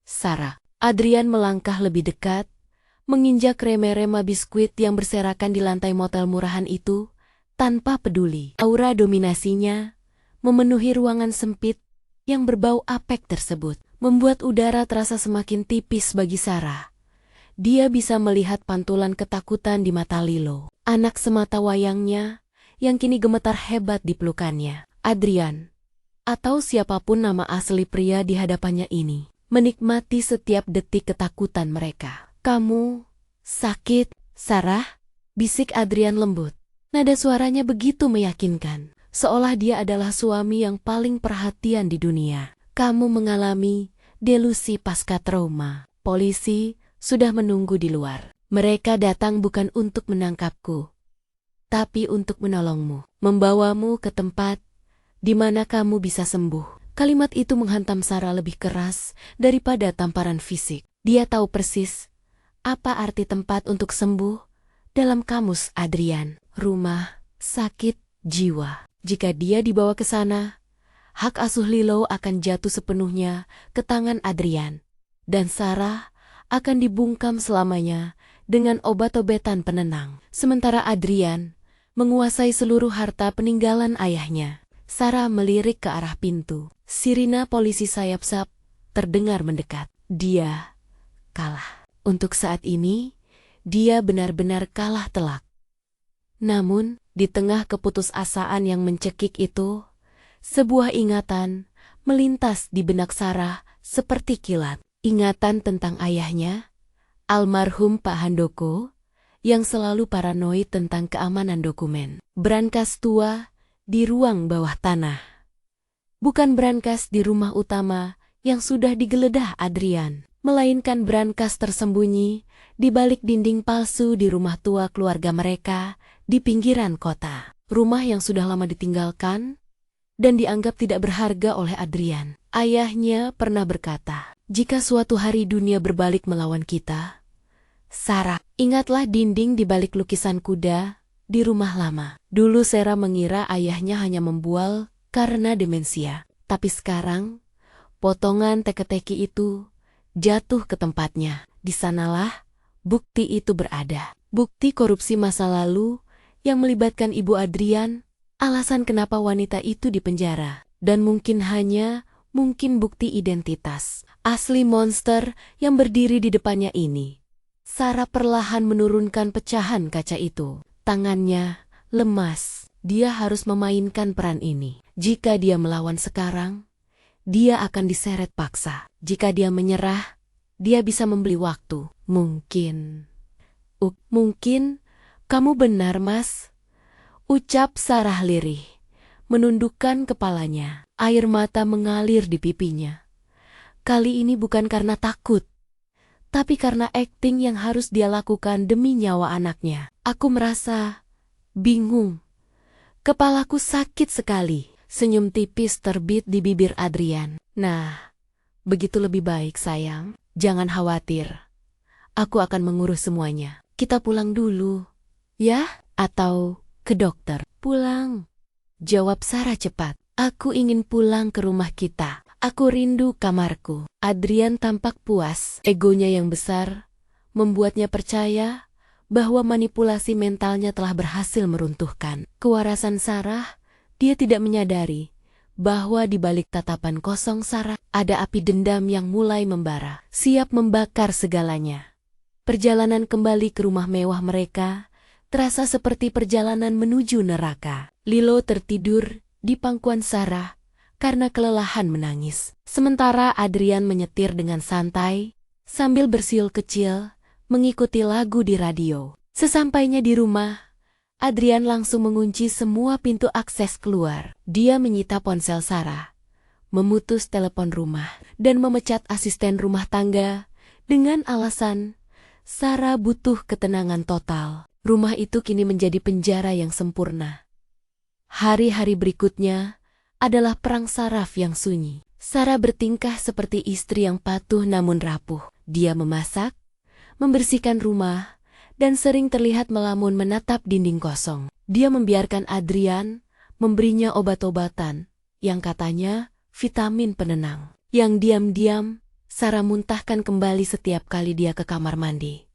Sarah. Adrian melangkah lebih dekat, menginjak rema-rema biskuit yang berserakan di lantai motel murahan itu, tanpa peduli. Aura dominasinya memenuhi ruangan sempit yang berbau apek tersebut, membuat udara terasa semakin tipis bagi Sarah. Dia bisa melihat pantulan ketakutan di mata Lilo, anak semata wayangnya yang kini gemetar hebat di pelukannya. Adrian, atau siapapun nama asli pria di hadapannya ini, menikmati setiap detik ketakutan mereka. Kamu sakit, Sarah? Bisik Adrian lembut. Nada suaranya begitu meyakinkan, seolah dia adalah suami yang paling perhatian di dunia. Kamu mengalami delusi pasca trauma. Polisi sudah menunggu di luar. Mereka datang bukan untuk menangkapku, tapi untuk menolongmu, membawamu ke tempat di mana kamu bisa sembuh. Kalimat itu menghantam Sarah lebih keras daripada tamparan fisik. Dia tahu persis apa arti tempat untuk sembuh dalam kamus Adrian. Rumah sakit jiwa. Jika dia dibawa ke sana, hak asuh Lilo akan jatuh sepenuhnya ke tangan Adrian. Dan Sarah akan dibungkam selamanya dengan obat-obatan penenang. Sementara Adrian menguasai seluruh harta peninggalan ayahnya. Sarah melirik ke arah pintu. Sirina polisi sayap-sap terdengar mendekat. Dia kalah. Untuk saat ini, dia benar-benar kalah telak. Namun, di tengah keputusasaan yang mencekik itu, sebuah ingatan melintas di benak Sarah seperti kilat. Ingatan tentang ayahnya, almarhum Pak Handoko, yang selalu paranoid tentang keamanan dokumen. Brankas tua di ruang bawah tanah. Bukan brankas di rumah utama yang sudah digeledah Adrian, melainkan brankas tersembunyi di balik dinding palsu di rumah tua keluarga mereka di pinggiran kota. Rumah yang sudah lama ditinggalkan dan dianggap tidak berharga oleh Adrian. Ayahnya pernah berkata, "Jika suatu hari dunia berbalik melawan kita, Sarah, ingatlah dinding di balik lukisan kuda di rumah lama." Dulu Sarah mengira ayahnya hanya membual karena demensia. Tapi sekarang, potongan teka-teki itu jatuh ke tempatnya. Di sanalah bukti itu berada. Bukti korupsi masa lalu yang melibatkan Ibu Adrian, alasan kenapa wanita itu dipenjara, dan mungkin bukti identitas asli monster yang berdiri di depannya ini. Sarah perlahan menurunkan pecahan kaca itu. Tangannya lemas. Dia harus memainkan peran ini. Jika dia melawan sekarang, dia akan diseret paksa. Jika dia menyerah, dia bisa membeli waktu. Mungkin kamu benar, Mas, ucap Sarah lirih, menundukkan kepalanya. Air mata mengalir di pipinya. Kali ini bukan karena takut, tapi karena akting yang harus dia lakukan demi nyawa anaknya. Aku merasa bingung. Kepalaku sakit sekali. Senyum tipis terbit di bibir Adrian. Nah, begitu lebih baik, sayang. Jangan khawatir. Aku akan mengurus semuanya. Kita pulang dulu, ya? Atau ke dokter? Pulang, jawab Sarah cepat. Aku ingin pulang ke rumah kita. Aku rindu kamarku. Adrian tampak puas. Egonya yang besar membuatnya percaya bahwa manipulasi mentalnya telah berhasil meruntuhkan kewarasan Sarah. Dia tidak menyadari bahwa di balik tatapan kosong Sarah ada api dendam yang mulai membara, siap membakar segalanya. Perjalanan kembali ke rumah mewah mereka terasa seperti perjalanan menuju neraka. Lilo tertidur di pangkuan Sarah karena kelelahan menangis. Sementara Adrian menyetir dengan santai sambil bersiul kecil mengikuti lagu di radio. Sesampainya di rumah, Adrian langsung mengunci semua pintu akses keluar. Dia menyita ponsel Sarah, memutus telepon rumah, dan memecat asisten rumah tangga dengan alasan Sarah butuh ketenangan total. Rumah itu kini menjadi penjara yang sempurna. Hari-hari berikutnya adalah perang saraf yang sunyi. Sarah bertingkah seperti istri yang patuh namun rapuh. Dia memasak, membersihkan rumah, dan sering terlihat melamun menatap dinding kosong. Dia membiarkan Adrian memberinya obat-obatan yang katanya vitamin penenang. Yang diam-diam Sarah muntahkan kembali setiap kali dia ke kamar mandi.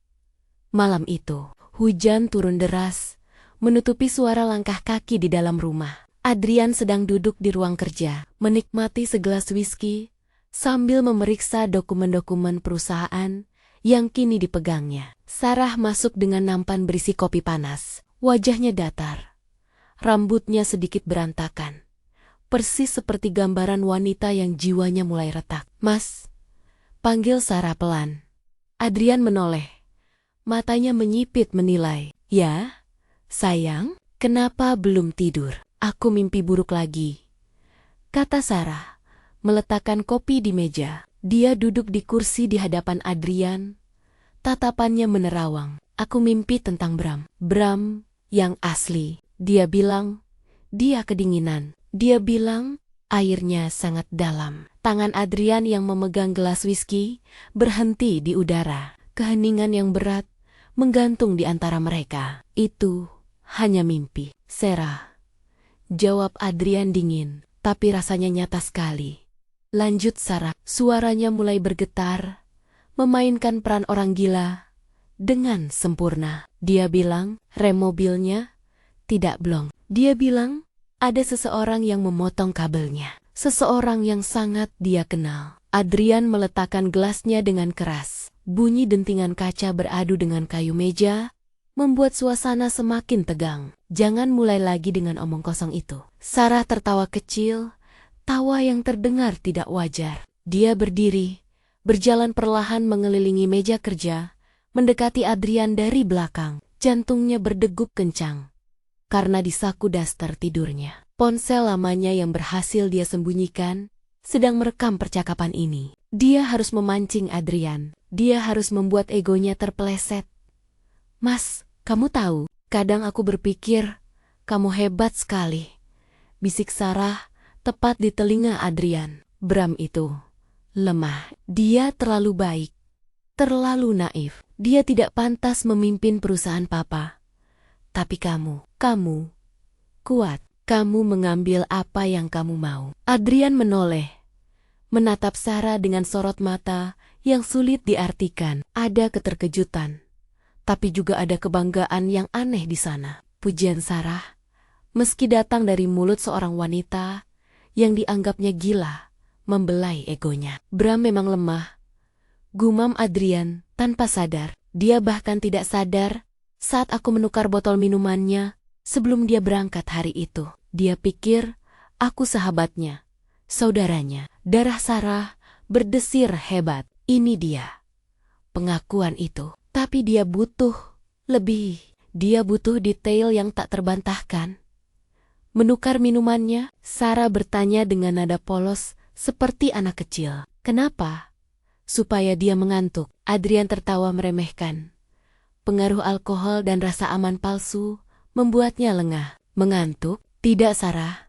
Malam itu, hujan turun deras, menutupi suara langkah kaki di dalam rumah. Adrian sedang duduk di ruang kerja, menikmati segelas whisky sambil memeriksa dokumen-dokumen perusahaan yang kini dipegangnya. Sarah masuk dengan nampan berisi kopi panas. Wajahnya datar. Rambutnya sedikit berantakan. Persis seperti gambaran wanita yang jiwanya mulai retak. "Mas," panggil Sarah pelan. Adrian menoleh. Matanya menyipit menilai. "Ya, sayang, kenapa belum tidur?" "Aku mimpi buruk lagi," kata Sarah, meletakkan kopi di meja. Dia duduk di kursi di hadapan Adrian. Tatapannya menerawang. "Aku mimpi tentang Bram. Bram yang asli." Dia bilang, dia kedinginan. Dia bilang, airnya sangat dalam. Tangan Adrian yang memegang gelas whisky berhenti di udara. Keheningan yang berat menggantung di antara mereka. "Itu hanya mimpi, Sarah," jawab Adrian dingin, tapi rasanya nyata sekali. Lanjut Sarah, suaranya mulai bergetar, memainkan peran orang gila dengan sempurna. Dia bilang, rem mobilnya tidak blong. Dia bilang, ada seseorang yang memotong kabelnya. Seseorang yang sangat dia kenal. Adrian meletakkan gelasnya dengan keras. Bunyi dentingan kaca beradu dengan kayu meja, membuat suasana semakin tegang. "Jangan mulai lagi dengan omong kosong itu." Sarah tertawa kecil, tawa yang terdengar tidak wajar. Dia berdiri, berjalan perlahan mengelilingi meja kerja, mendekati Adrian dari belakang. Jantungnya berdegup kencang karena disaku daster tidurnya. Ponsel lamanya yang berhasil dia sembunyikan sedang merekam percakapan ini. Dia harus memancing Adrian. Dia harus membuat egonya terpeleset. "Mas, kamu tahu, kadang aku berpikir kamu hebat sekali," bisik Sarah tepat di telinga Adrian. Bram itu lemah. Dia terlalu baik, terlalu naif. Dia tidak pantas memimpin perusahaan papa. Tapi kamu kuat. Kamu mengambil apa yang kamu mau. Adrian menoleh, menatap Sarah dengan sorot mata yang sulit diartikan. Ada keterkejutan, tapi juga ada kebanggaan yang aneh di sana. Pujian Sarah, meski datang dari mulut seorang wanita yang dianggapnya gila, membelai egonya. Bram memang lemah, gumam Adrian tanpa sadar. Dia bahkan tidak sadar saat aku menukar botol minumannya sebelum dia berangkat hari itu. Dia pikir aku sahabatnya, saudaranya. Darah Sarah berdesir hebat. Ini dia, pengakuan itu. Tapi dia butuh lebih. Dia butuh detail yang tak terbantahkan. Menukar minumannya, Sarah bertanya dengan nada polos seperti anak kecil. "Kenapa?" "Supaya dia mengantuk." Adrian tertawa meremehkan. Pengaruh alkohol dan rasa aman palsu membuatnya lengah. "Mengantuk?" "Tidak, Sarah.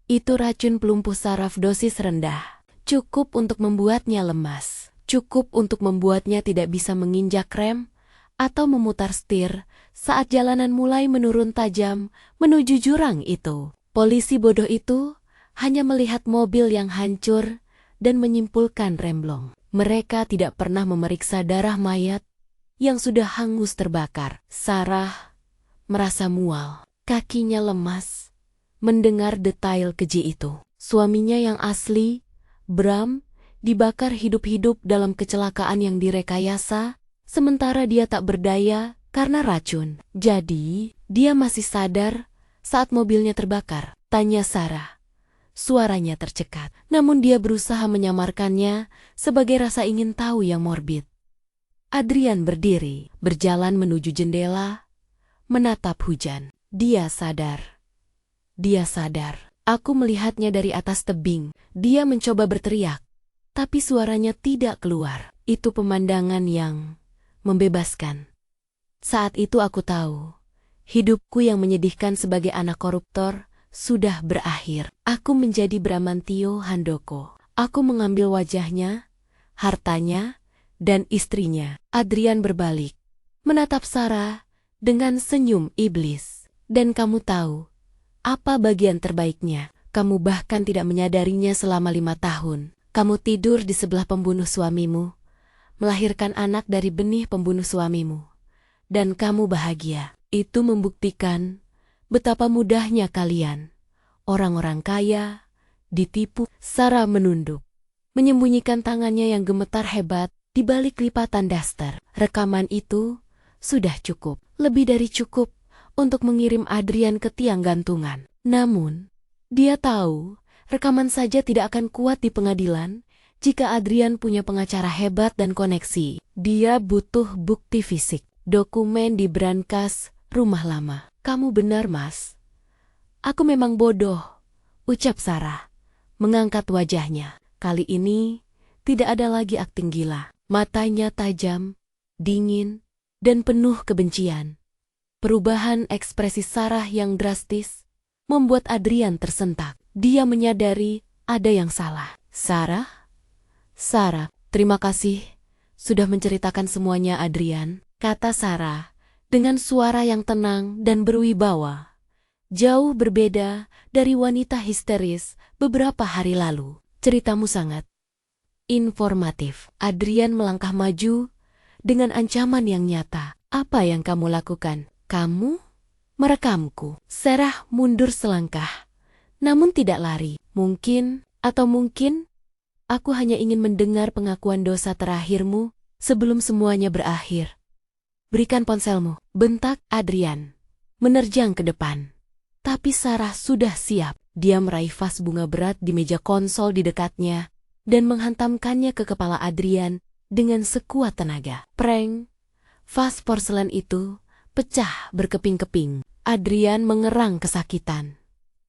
Itu racun pelumpuh saraf dosis rendah. Cukup untuk membuatnya lemas. Cukup untuk membuatnya tidak bisa menginjak rem atau memutar setir saat jalanan mulai menurun tajam menuju jurang itu." Polisi bodoh itu hanya melihat mobil yang hancur dan menyimpulkan remblong. Mereka tidak pernah memeriksa darah mayat yang sudah hangus terbakar. Sarah merasa mual. Kakinya lemas mendengar detail keji itu. Suaminya yang asli, Bram, dibakar hidup-hidup dalam kecelakaan yang direkayasa, sementara dia tak berdaya karena racun. "Jadi, dia masih sadar saat mobilnya terbakar?" tanya Sarah. Suaranya tercekat, namun dia berusaha menyamarkannya sebagai rasa ingin tahu yang morbid. Adrian berdiri, berjalan menuju jendela, menatap hujan. Dia sadar. Dia sadar. Aku melihatnya dari atas tebing. Dia mencoba berteriak, tapi suaranya tidak keluar. Itu pemandangan yang membebaskan. Saat itu aku tahu, hidupku yang menyedihkan sebagai anak koruptor sudah berakhir. Aku menjadi Bramantio Handoko. Aku mengambil wajahnya, hartanya, dan istrinya. Adrian berbalik, menatap Sarah dengan senyum iblis. "Dan kamu tahu apa bagian terbaiknya? Kamu bahkan tidak menyadarinya selama 5 tahun. Kamu tidur di sebelah pembunuh suamimu, melahirkan anak dari benih pembunuh suamimu. Dan kamu bahagia. Itu membuktikan betapa mudahnya kalian, orang-orang kaya, ditipu." Sarah menunduk, menyembunyikan tangannya yang gemetar hebat di balik lipatan daster. Rekaman itu sudah cukup, lebih dari cukup untuk mengirim Adrian ke tiang gantungan. Namun, dia tahu rekaman saja tidak akan kuat di pengadilan jika Adrian punya pengacara hebat dan koneksi. Dia butuh bukti fisik, dokumen di brankas rumah lama. "Kamu benar, Mas. Aku memang bodoh," ucap Sarah, mengangkat wajahnya. Kali ini tidak ada lagi akting gila. Matanya tajam, dingin, dan penuh kebencian. Perubahan ekspresi Sarah yang drastis membuat Adrian tersentak. Dia menyadari ada yang salah. "Sarah? Terima kasih sudah menceritakan semuanya, Adrian," kata Sarah dengan suara yang tenang dan berwibawa. Jauh berbeda dari wanita histeris beberapa hari lalu. "Ceritamu sangat informatif." Adrian melangkah maju dengan ancaman yang nyata. "Apa yang kamu lakukan?" "Kamu merekamku." Sarah mundur selangkah, namun tidak lari. Mungkin aku hanya ingin mendengar pengakuan dosa terakhirmu sebelum semuanya berakhir." "Berikan ponselmu," bentak Adrian, menerjang ke depan. Tapi Sarah sudah siap. Dia meraih vas bunga berat di meja konsol di dekatnya dan menghantamkannya ke kepala Adrian dengan sekuat tenaga. Preng! Vas porselen itu pecah berkeping-keping. Adrian mengerang kesakitan.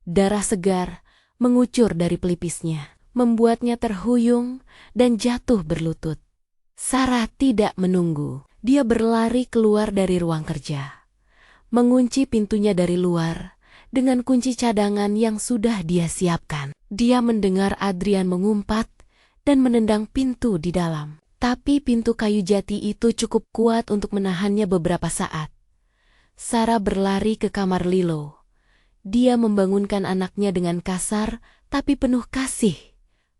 Darah segar mengucur dari pelipisnya, membuatnya terhuyung dan jatuh berlutut. Sarah tidak menunggu. Dia berlari keluar dari ruang kerja, mengunci pintunya dari luar dengan kunci cadangan yang sudah dia siapkan. Dia mendengar Adrian mengumpat dan menendang pintu di dalam. Tapi pintu kayu jati itu cukup kuat untuk menahannya beberapa saat. Sarah berlari ke kamar Lilo. Dia membangunkan anaknya dengan kasar tapi penuh kasih.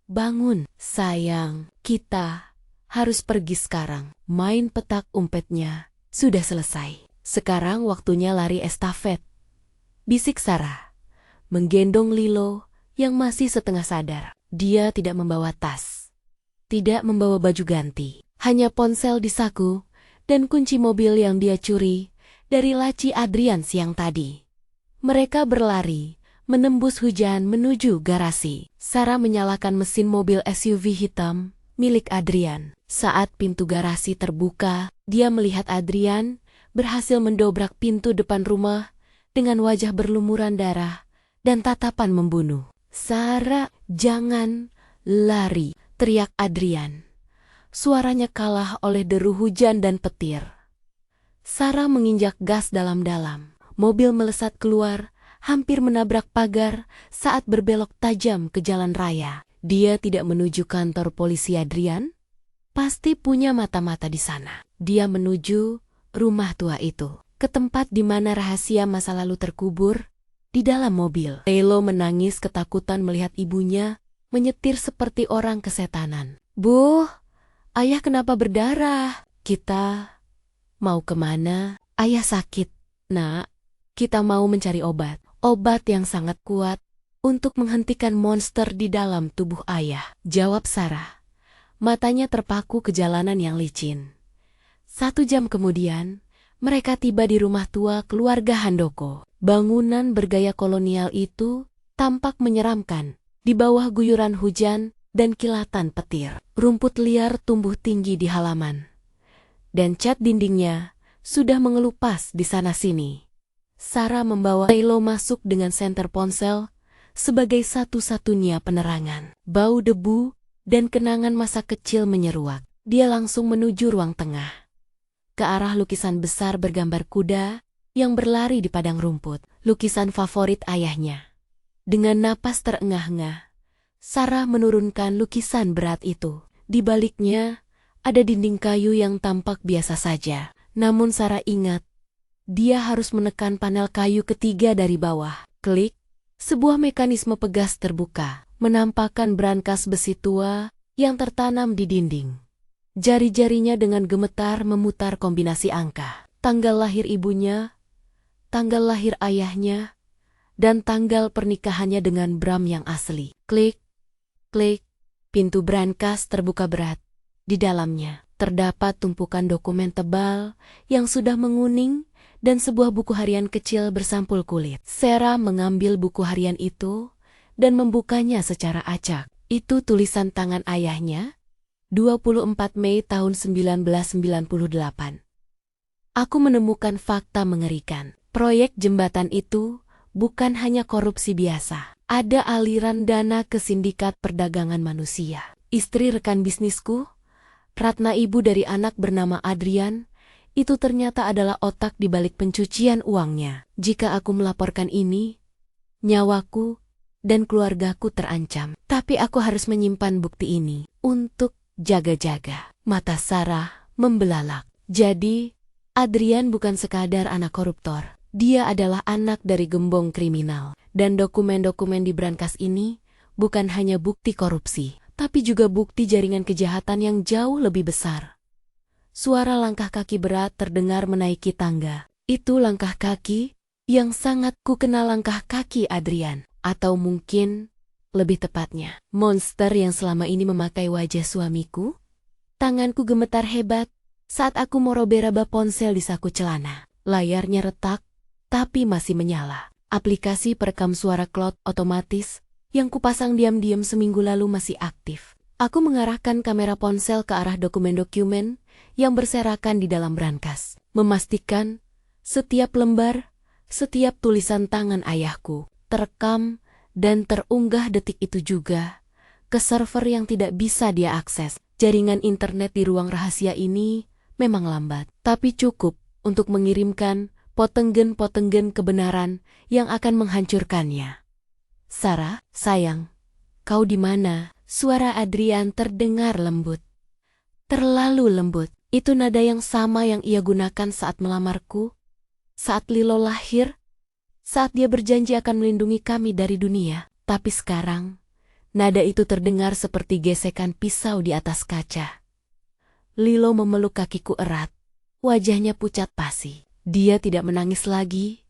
"Bangun, sayang, kita harus pergi sekarang. Main petak umpetnya sudah selesai. Sekarang waktunya lari estafet," bisik Sarah, menggendong Lilo yang masih setengah sadar. Dia tidak membawa tas, tidak membawa baju ganti, hanya ponsel di saku dan kunci mobil yang dia curi dari laci Adrian siang tadi. Mereka berlari, menembus hujan menuju garasi. Sarah menyalakan mesin mobil SUV hitam milik Adrian. Saat pintu garasi terbuka, dia melihat Adrian berhasil mendobrak pintu depan rumah dengan wajah berlumuran darah dan tatapan membunuh. "Sarah, jangan lari!" teriak Adrian. Suaranya kalah oleh deru hujan dan petir. Sarah menginjak gas dalam-dalam. Mobil melesat keluar, hampir menabrak pagar saat berbelok tajam ke jalan raya. Dia tidak menuju kantor polisi Adrian. Pasti punya mata-mata di sana. Dia menuju rumah tua itu, ke tempat di mana rahasia masa lalu terkubur di dalam mobil. Lilo menangis ketakutan melihat ibunya menyetir seperti orang kesetanan. "Bu, ayah kenapa berdarah?" "Kita mau kemana? Ayah sakit, Nak. Kita mau mencari obat. Obat yang sangat kuat untuk menghentikan monster di dalam tubuh ayah," jawab Sarah. Matanya terpaku ke jalanan yang licin. 1 jam kemudian, mereka tiba di rumah tua keluarga Handoko. Bangunan bergaya kolonial itu tampak menyeramkan di bawah guyuran hujan dan kilatan petir. Rumput liar tumbuh tinggi di halaman, dan cat dindingnya sudah mengelupas di sana-sini. Sarah membawa Lilo masuk dengan senter ponsel sebagai satu-satunya penerangan. Bau debu dan kenangan masa kecil menyeruak. Dia langsung menuju ruang tengah, ke arah lukisan besar bergambar kuda yang berlari di padang rumput, lukisan favorit ayahnya. Dengan napas terengah-engah, Sarah menurunkan lukisan berat itu. Di baliknya ada dinding kayu yang tampak biasa saja. Namun Sarah ingat, dia harus menekan panel kayu ketiga dari bawah. Klik, sebuah mekanisme pegas terbuka, menampakkan brankas besi tua yang tertanam di dinding. Jari-jarinya dengan gemetar memutar kombinasi angka. Tanggal lahir ibunya, tanggal lahir ayahnya, dan tanggal pernikahannya dengan Bram yang asli. Klik, klik, pintu brankas terbuka berat. Di dalamnya terdapat tumpukan dokumen tebal yang sudah menguning dan sebuah buku harian kecil bersampul kulit. Sarah mengambil buku harian itu dan membukanya secara acak. Itu tulisan tangan ayahnya, 24 Mei tahun 1998. "Aku menemukan fakta mengerikan. Proyek jembatan itu bukan hanya korupsi biasa. Ada aliran dana ke sindikat perdagangan manusia. Istri rekan bisnisku, Ratna, ibu dari anak bernama Adrian, itu ternyata adalah otak di balik pencucian uangnya. Jika aku melaporkan ini, nyawaku dan keluargaku terancam. Tapi aku harus menyimpan bukti ini untuk jaga-jaga." Mata Sarah membelalak. Jadi, Adrian bukan sekadar anak koruptor. Dia adalah anak dari gembong kriminal. Dan dokumen-dokumen di brankas ini bukan hanya bukti korupsi, tapi juga bukti jaringan kejahatan yang jauh lebih besar. Suara langkah kaki berat terdengar menaiki tangga. Itu langkah kaki yang sangat kukenal, langkah kaki Adrian. Atau mungkin, lebih tepatnya, monster yang selama ini memakai wajah suamiku. Tanganku gemetar hebat saat aku meraba-raba ponsel di saku celana. Layarnya retak, tapi masih menyala. Aplikasi perekam suara cloud otomatis yang kupasang diam-diam seminggu lalu masih aktif. Aku mengarahkan kamera ponsel ke arah dokumen-dokumen yang berserakan di dalam brankas, memastikan setiap lembar, setiap tulisan tangan ayahku terekam dan terunggah detik itu juga ke server yang tidak bisa dia akses. Jaringan internet di ruang rahasia ini memang lambat, tapi cukup untuk mengirimkan potenggen-potenggen kebenaran yang akan menghancurkannya. Sarah, sayang, kau di mana? Suara Adrian terdengar lembut. Terlalu lembut. Itu nada yang sama yang ia gunakan saat melamarku, saat Lilo lahir, saat dia berjanji akan melindungi kami dari dunia. Tapi sekarang, nada itu terdengar seperti gesekan pisau di atas kaca. Lilo memeluk kakiku erat. Wajahnya pucat pasi. Dia tidak menangis lagi,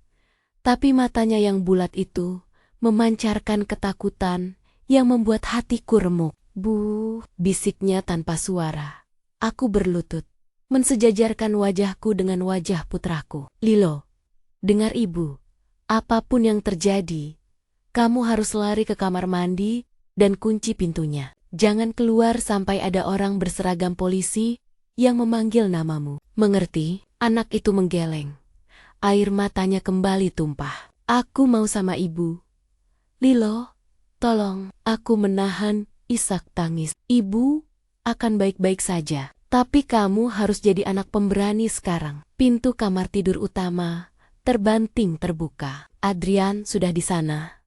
tapi matanya yang bulat itu memancarkan ketakutan yang membuat hatiku remuk. Bu, bisiknya tanpa suara. Aku berlutut, mensejajarkan wajahku dengan wajah putraku. Lilo, dengar ibu. Apapun yang terjadi, kamu harus lari ke kamar mandi dan kunci pintunya. Jangan keluar sampai ada orang berseragam polisi yang memanggil namamu. Mengerti? Anak itu menggeleng. Air matanya kembali tumpah. Aku mau sama ibu. Lilo, tolong. Aku menahan isak tangis. Ibu akan baik-baik saja. Tapi kamu harus jadi anak pemberani sekarang. Pintu kamar tidur utama terbanting terbuka. Adrian sudah di sana.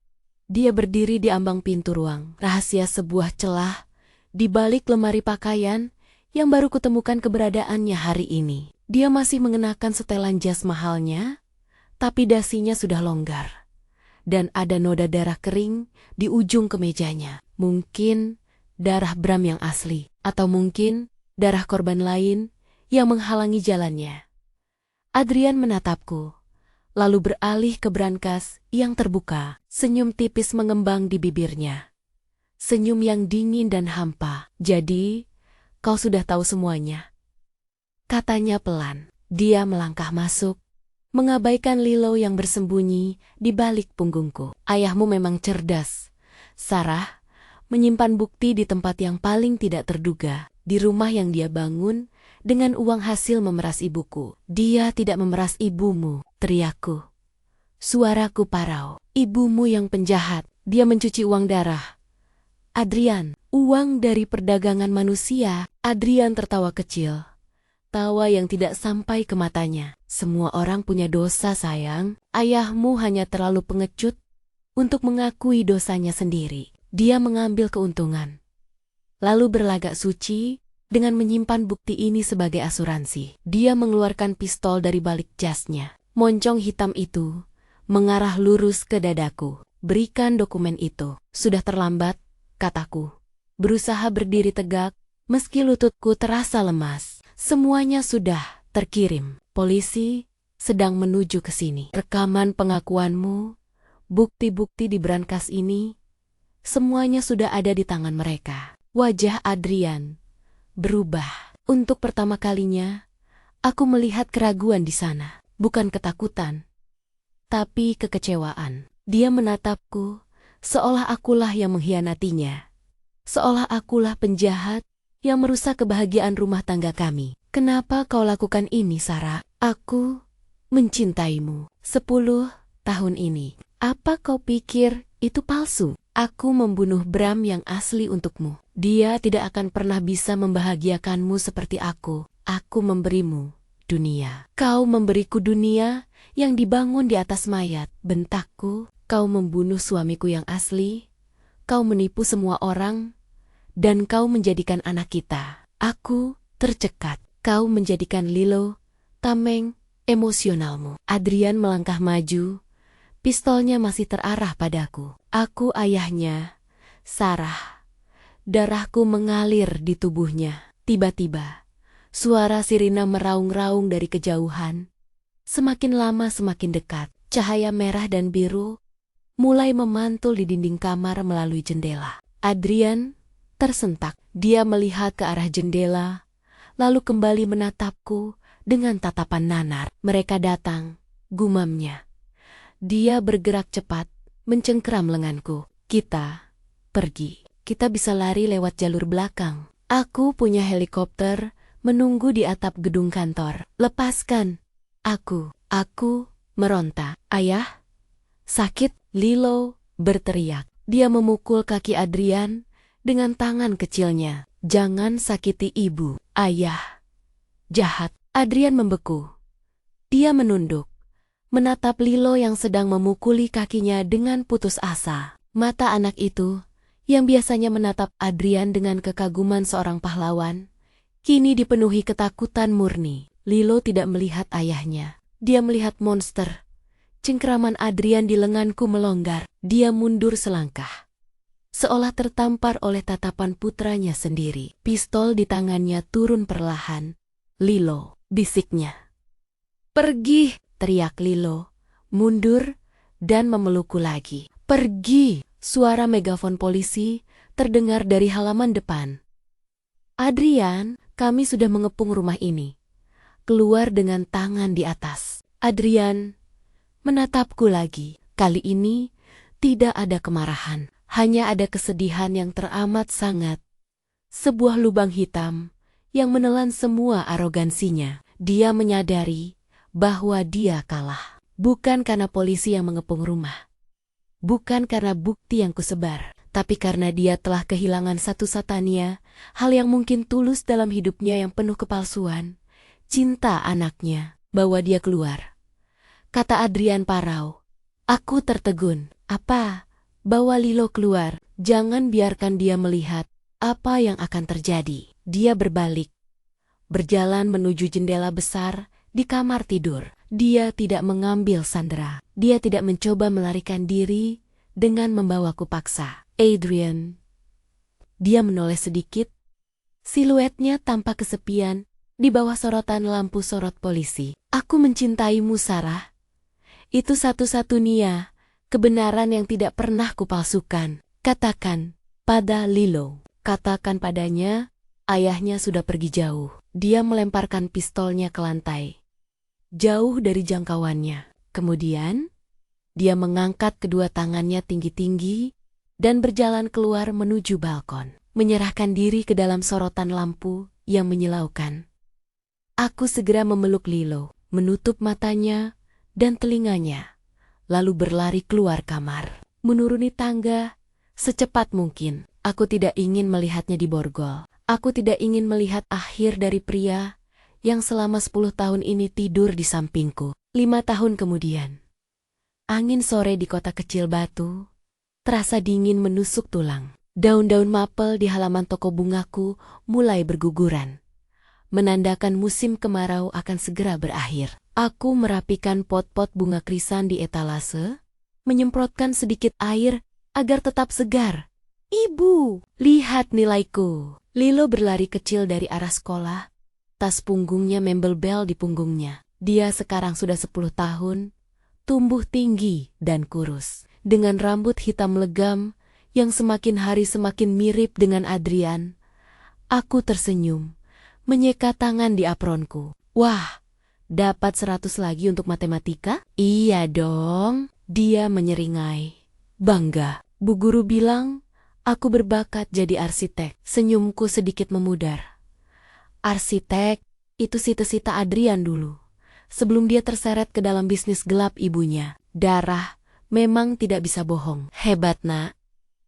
Dia berdiri di ambang pintu ruang rahasia, sebuah celah di balik lemari pakaian yang baru kutemukan keberadaannya hari ini. Dia masih mengenakan setelan jas mahalnya, tapi dasinya sudah longgar. Dan ada noda darah kering di ujung kemejanya. Mungkin darah Bram yang asli, atau mungkin darah korban lain yang menghalangi jalannya. Adrian menatapku, lalu beralih ke brankas yang terbuka. Senyum tipis mengembang di bibirnya. Senyum yang dingin dan hampa. Jadi, kau sudah tahu semuanya, katanya pelan. Dia melangkah masuk, mengabaikan Lilo yang bersembunyi di balik punggungku. Ayahmu memang cerdas, Sarah, menyimpan bukti di tempat yang paling tidak terduga, di rumah yang dia bangun dengan uang hasil memeras ibuku. Dia tidak memeras ibumu, teriakku. Suaraku parau. Ibumu yang penjahat, dia mencuci uang darah. Adrian, uang dari perdagangan manusia. Adrian tertawa kecil. Tawa yang tidak sampai ke matanya. Semua orang punya dosa, sayang. Ayahmu hanya terlalu pengecut untuk mengakui dosanya sendiri. Dia mengambil keuntungan, lalu berlagak suci dengan menyimpan bukti ini sebagai asuransi. Dia mengeluarkan pistol dari balik jasnya. Moncong hitam itu mengarah lurus ke dadaku. Berikan dokumen itu. Sudah terlambat, kataku. Berusaha berdiri tegak, meski lututku terasa lemas. Semuanya sudah terkirim. Polisi sedang menuju ke sini. Rekaman pengakuanmu, bukti-bukti di brankas ini, semuanya sudah ada di tangan mereka. Wajah Adrian berubah. Untuk pertama kalinya, aku melihat keraguan di sana. Bukan ketakutan, tapi kekecewaan. Dia menatapku, seolah akulah yang mengkhianatinya. Seolah akulah penjahat yang merusak kebahagiaan rumah tangga kami. Kenapa kau lakukan ini, Sarah? Aku mencintaimu 10 tahun ini. Apa kau pikir itu palsu? Aku membunuh Bram yang asli untukmu. Dia tidak akan pernah bisa membahagiakanmu seperti aku. Aku memberimu dunia. Kau memberiku dunia yang dibangun di atas mayat. Bentakku, kau membunuh suamiku yang asli. Kau menipu semua orang. Dan kau menjadikan anak kita. Aku tercekat. Kau menjadikan Lilo tameng emosionalmu. Adrian melangkah maju. Pistolnya masih terarah padaku. Aku ayahnya, Sarah. Darahku mengalir di tubuhnya. Tiba-tiba, suara sirina meraung-raung dari kejauhan. Semakin lama semakin dekat. Cahaya merah dan biru mulai memantul di dinding kamar melalui jendela. Adrian tersentak. Dia melihat ke arah jendela, lalu kembali menatapku dengan tatapan nanar. Mereka datang, gumamnya. Dia bergerak cepat, mencengkeram lenganku. Kita pergi. Kita bisa lari lewat jalur belakang. Aku punya helikopter menunggu di atap gedung kantor. Lepaskan. Aku meronta. Ayah? Sakit? Lilo berteriak. Dia memukul kaki Adrian dengan tangan kecilnya. Jangan sakiti ibu. Ayah jahat. Adrian membeku. Dia menunduk, menatap Lilo yang sedang memukuli kakinya dengan putus asa. Mata anak itu, yang biasanya menatap Adrian dengan kekaguman seorang pahlawan, kini dipenuhi ketakutan murni. Lilo tidak melihat ayahnya. Dia melihat monster. Cengkeraman Adrian di lenganku melonggar. Dia mundur selangkah, seolah tertampar oleh tatapan putranya sendiri. Pistol di tangannya turun perlahan. Lilo, bisiknya. Pergi, teriak Lilo, mundur dan memelukku lagi. Pergi, suara megafon polisi terdengar dari halaman depan. Adrian, kami sudah mengepung rumah ini. Keluar dengan tangan di atas. Adrian menatapku lagi. Kali ini tidak ada kemarahan, hanya ada kesedihan yang teramat sangat. Sebuah lubang hitam yang menelan semua arogansinya. Dia menyadari bahwa dia kalah. Bukan karena polisi yang mengepung rumah. Bukan karena bukti yang kusebar. Tapi karena dia telah kehilangan satu-satunya hal yang mungkin tulus dalam hidupnya yang penuh kepalsuan. Cinta anaknya. Bawa dia keluar, kata Adrian parau. Aku tertegun. Apa? Bawa Lilo keluar. Jangan biarkan dia melihat apa yang akan terjadi. Dia berbalik, berjalan menuju jendela besar di kamar tidur. Dia tidak mengambil sandera. Dia tidak mencoba melarikan diri dengan membawaku paksa. Adrian. Dia menoleh sedikit. Siluetnya tampak kesepian di bawah sorotan lampu sorot polisi. Aku mencintaimu, Sarah. Itu satu-satunya kebenaran yang tidak pernah kupalsukan. Katakan pada Lilo. Katakan padanya, ayahnya sudah pergi jauh. Dia melemparkan pistolnya ke lantai, jauh dari jangkauannya. Kemudian, dia mengangkat kedua tangannya tinggi-tinggi dan berjalan keluar menuju balkon, menyerahkan diri ke dalam sorotan lampu yang menyilaukan. Aku segera memeluk Lilo, menutup matanya dan telinganya, lalu berlari keluar kamar, menuruni tangga secepat mungkin. Aku tidak ingin melihatnya di borgol. Aku tidak ingin melihat akhir dari pria yang selama 10 tahun ini tidur di sampingku. 5 tahun kemudian, angin sore di kota kecil Batu terasa dingin menusuk tulang. Daun-daun mapel di halaman toko bungaku mulai berguguran, menandakan musim kemarau akan segera berakhir. Aku merapikan pot-pot bunga krisan di etalase, menyemprotkan sedikit air agar tetap segar. Ibu, lihat nilaiku. Lilo berlari kecil dari arah sekolah, tas punggungnya membel-bel di punggungnya. Dia sekarang sudah 10 tahun, tumbuh tinggi dan kurus, dengan rambut hitam legam yang semakin hari semakin mirip dengan Adrian. Aku tersenyum, menyeka tangan di apronku. Wah, dapat 100 lagi untuk matematika? Iya dong, dia menyeringai. Bangga, Bu Guru bilang, aku berbakat jadi arsitek. Senyumku sedikit memudar. Arsitek, itu cita-cita Adrian dulu. Sebelum dia terseret ke dalam bisnis gelap ibunya. Darah memang tidak bisa bohong. Hebat, Nak.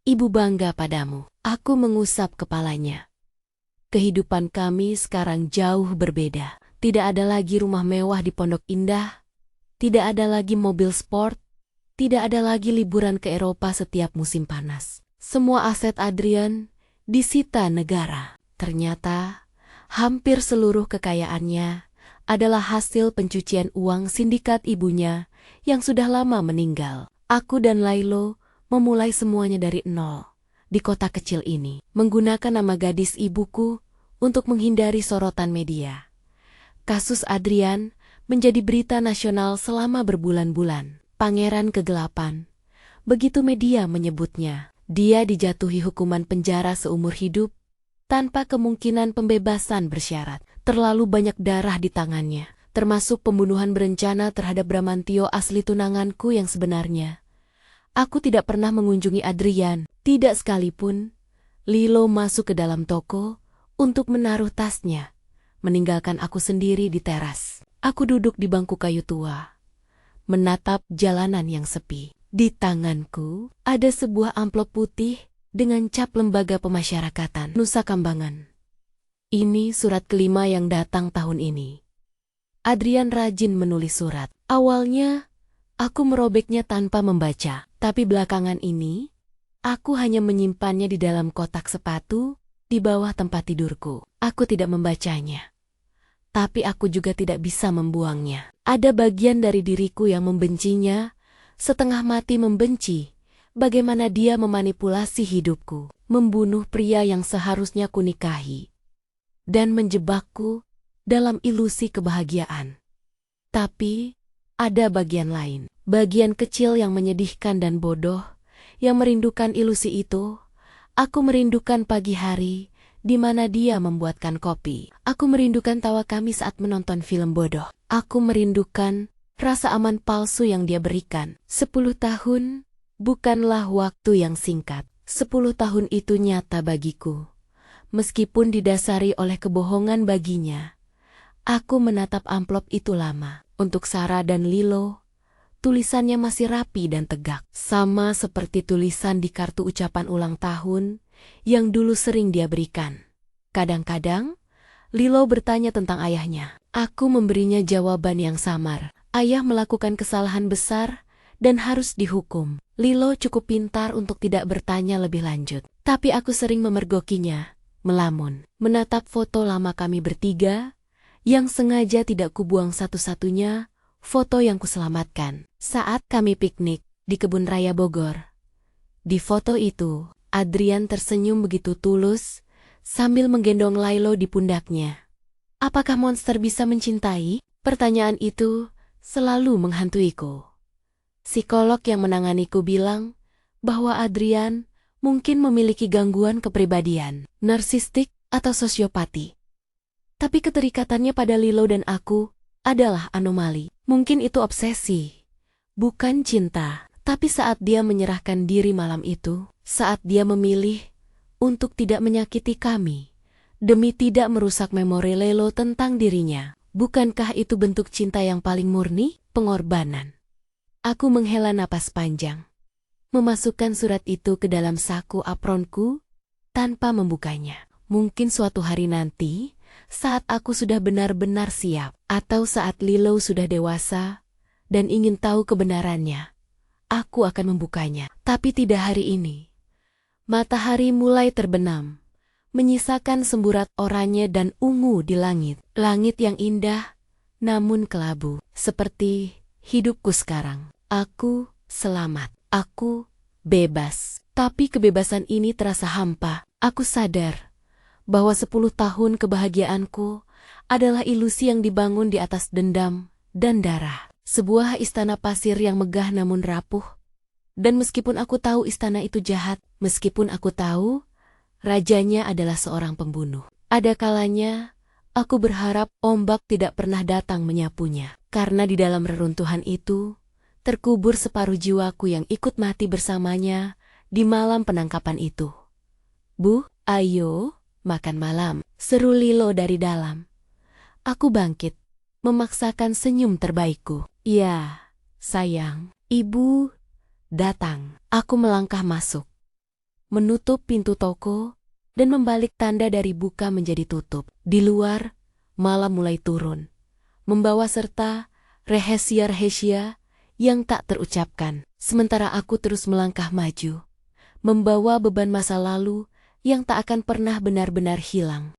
Ibu bangga padamu. Aku mengusap kepalanya. Kehidupan kami sekarang jauh berbeda. Tidak ada lagi rumah mewah di Pondok Indah. Tidak ada lagi mobil sport. Tidak ada lagi liburan ke Eropa setiap musim panas. Semua aset Adrian disita negara. Ternyata, hampir seluruh kekayaannya adalah hasil pencucian uang sindikat ibunya yang sudah lama meninggal. Aku dan Lailo memulai semuanya dari nol di kota kecil ini, menggunakan nama gadis ibuku untuk menghindari sorotan media. Kasus Adrian menjadi berita nasional selama berbulan-bulan. Pangeran kegelapan, begitu media menyebutnya. Dia dijatuhi hukuman penjara seumur hidup, tanpa kemungkinan pembebasan bersyarat. Terlalu banyak darah di tangannya, termasuk pembunuhan berencana terhadap Bramantio asli tunanganku yang sebenarnya. Aku tidak pernah mengunjungi Adrian, tidak sekalipun. Lilo masuk ke dalam toko untuk menaruh tasnya, meninggalkan aku sendiri di teras. Aku duduk di bangku kayu tua, menatap jalanan yang sepi. Di tanganku ada sebuah amplop putih dengan cap Lembaga Pemasyarakatan Nusa Kambangan. Ini surat kelima yang datang tahun ini. Adrian rajin menulis surat. Awalnya, aku merobeknya tanpa membaca, tapi belakangan ini, aku hanya menyimpannya di dalam kotak sepatu di bawah tempat tidurku. Aku tidak membacanya, tapi aku juga tidak bisa membuangnya. Ada bagian dari diriku yang membencinya, setengah mati membenci bagaimana dia memanipulasi hidupku, membunuh pria yang seharusnya kunikahi, dan menjebakku dalam ilusi kebahagiaan. Tapi, ada bagian lain, bagian kecil yang menyedihkan dan bodoh, yang merindukan ilusi itu. Aku merindukan pagi hari, di mana dia membuatkan kopi. Aku merindukan tawa kami saat menonton film bodoh. Aku merindukan rasa aman palsu yang dia berikan. 10 tahun bukanlah waktu yang singkat. 10 tahun itu nyata bagiku. Meskipun didasari oleh kebohongan baginya, aku menatap amplop itu lama. Untuk Sarah dan Lilo, tulisannya masih rapi dan tegak. Sama seperti tulisan di kartu ucapan ulang tahun yang dulu sering dia berikan. Kadang-kadang, Lilo bertanya tentang ayahnya. Aku memberinya jawaban yang samar. Ayah melakukan kesalahan besar dan harus dihukum. Lilo cukup pintar untuk tidak bertanya lebih lanjut. Tapi aku sering memergokinya, melamun, menatap foto lama kami bertiga, yang sengaja tidak kubuang satu-satunya foto yang kuselamatkan. Saat kami piknik di Kebun Raya Bogor. Di foto itu, Adrian tersenyum begitu tulus, sambil menggendong Lilo di pundaknya. Apakah monster bisa mencintai? Pertanyaan itu selalu menghantuiku. Psikolog yang menanganiku bilang bahwa Adrian mungkin memiliki gangguan kepribadian, narsistik atau sosiopati. Tapi keterikatannya pada Lilo dan aku adalah anomali. Mungkin itu obsesi, bukan cinta. Tapi saat dia menyerahkan diri malam itu, saat dia memilih untuk tidak menyakiti kami, demi tidak merusak memori Lilo tentang dirinya, bukankah itu bentuk cinta yang paling murni, pengorbanan? Aku menghela napas panjang, memasukkan surat itu ke dalam saku apronku tanpa membukanya. Mungkin suatu hari nanti, saat aku sudah benar-benar siap, atau saat Lilo sudah dewasa dan ingin tahu kebenarannya, aku akan membukanya. Tapi tidak hari ini. Matahari mulai terbenam, menyisakan semburat oranye dan ungu di langit. Langit yang indah, namun kelabu. Seperti hidupku sekarang. Aku selamat. Aku bebas. Tapi kebebasan ini terasa hampa. Aku sadar bahwa 10 tahun kebahagiaanku adalah ilusi yang dibangun di atas dendam dan darah. Sebuah istana pasir yang megah namun rapuh. Dan meskipun aku tahu istana itu jahat, meskipun aku tahu rajanya adalah seorang pembunuh, ada kalanya aku berharap ombak tidak pernah datang menyapunya. Karena di dalam reruntuhan itu, terkubur separuh jiwaku yang ikut mati bersamanya di malam penangkapan itu. Bu, ayo makan malam, seru Lilo dari dalam. Aku bangkit, memaksakan senyum terbaikku. Ya, sayang, ibu datang. Aku melangkah masuk, menutup pintu toko, dan membalik tanda dari buka menjadi tutup. Di luar, malam mulai turun, membawa serta rahasia-rahasia yang tak terucapkan. Sementara aku terus melangkah maju, membawa beban masa lalu yang tak akan pernah benar-benar hilang.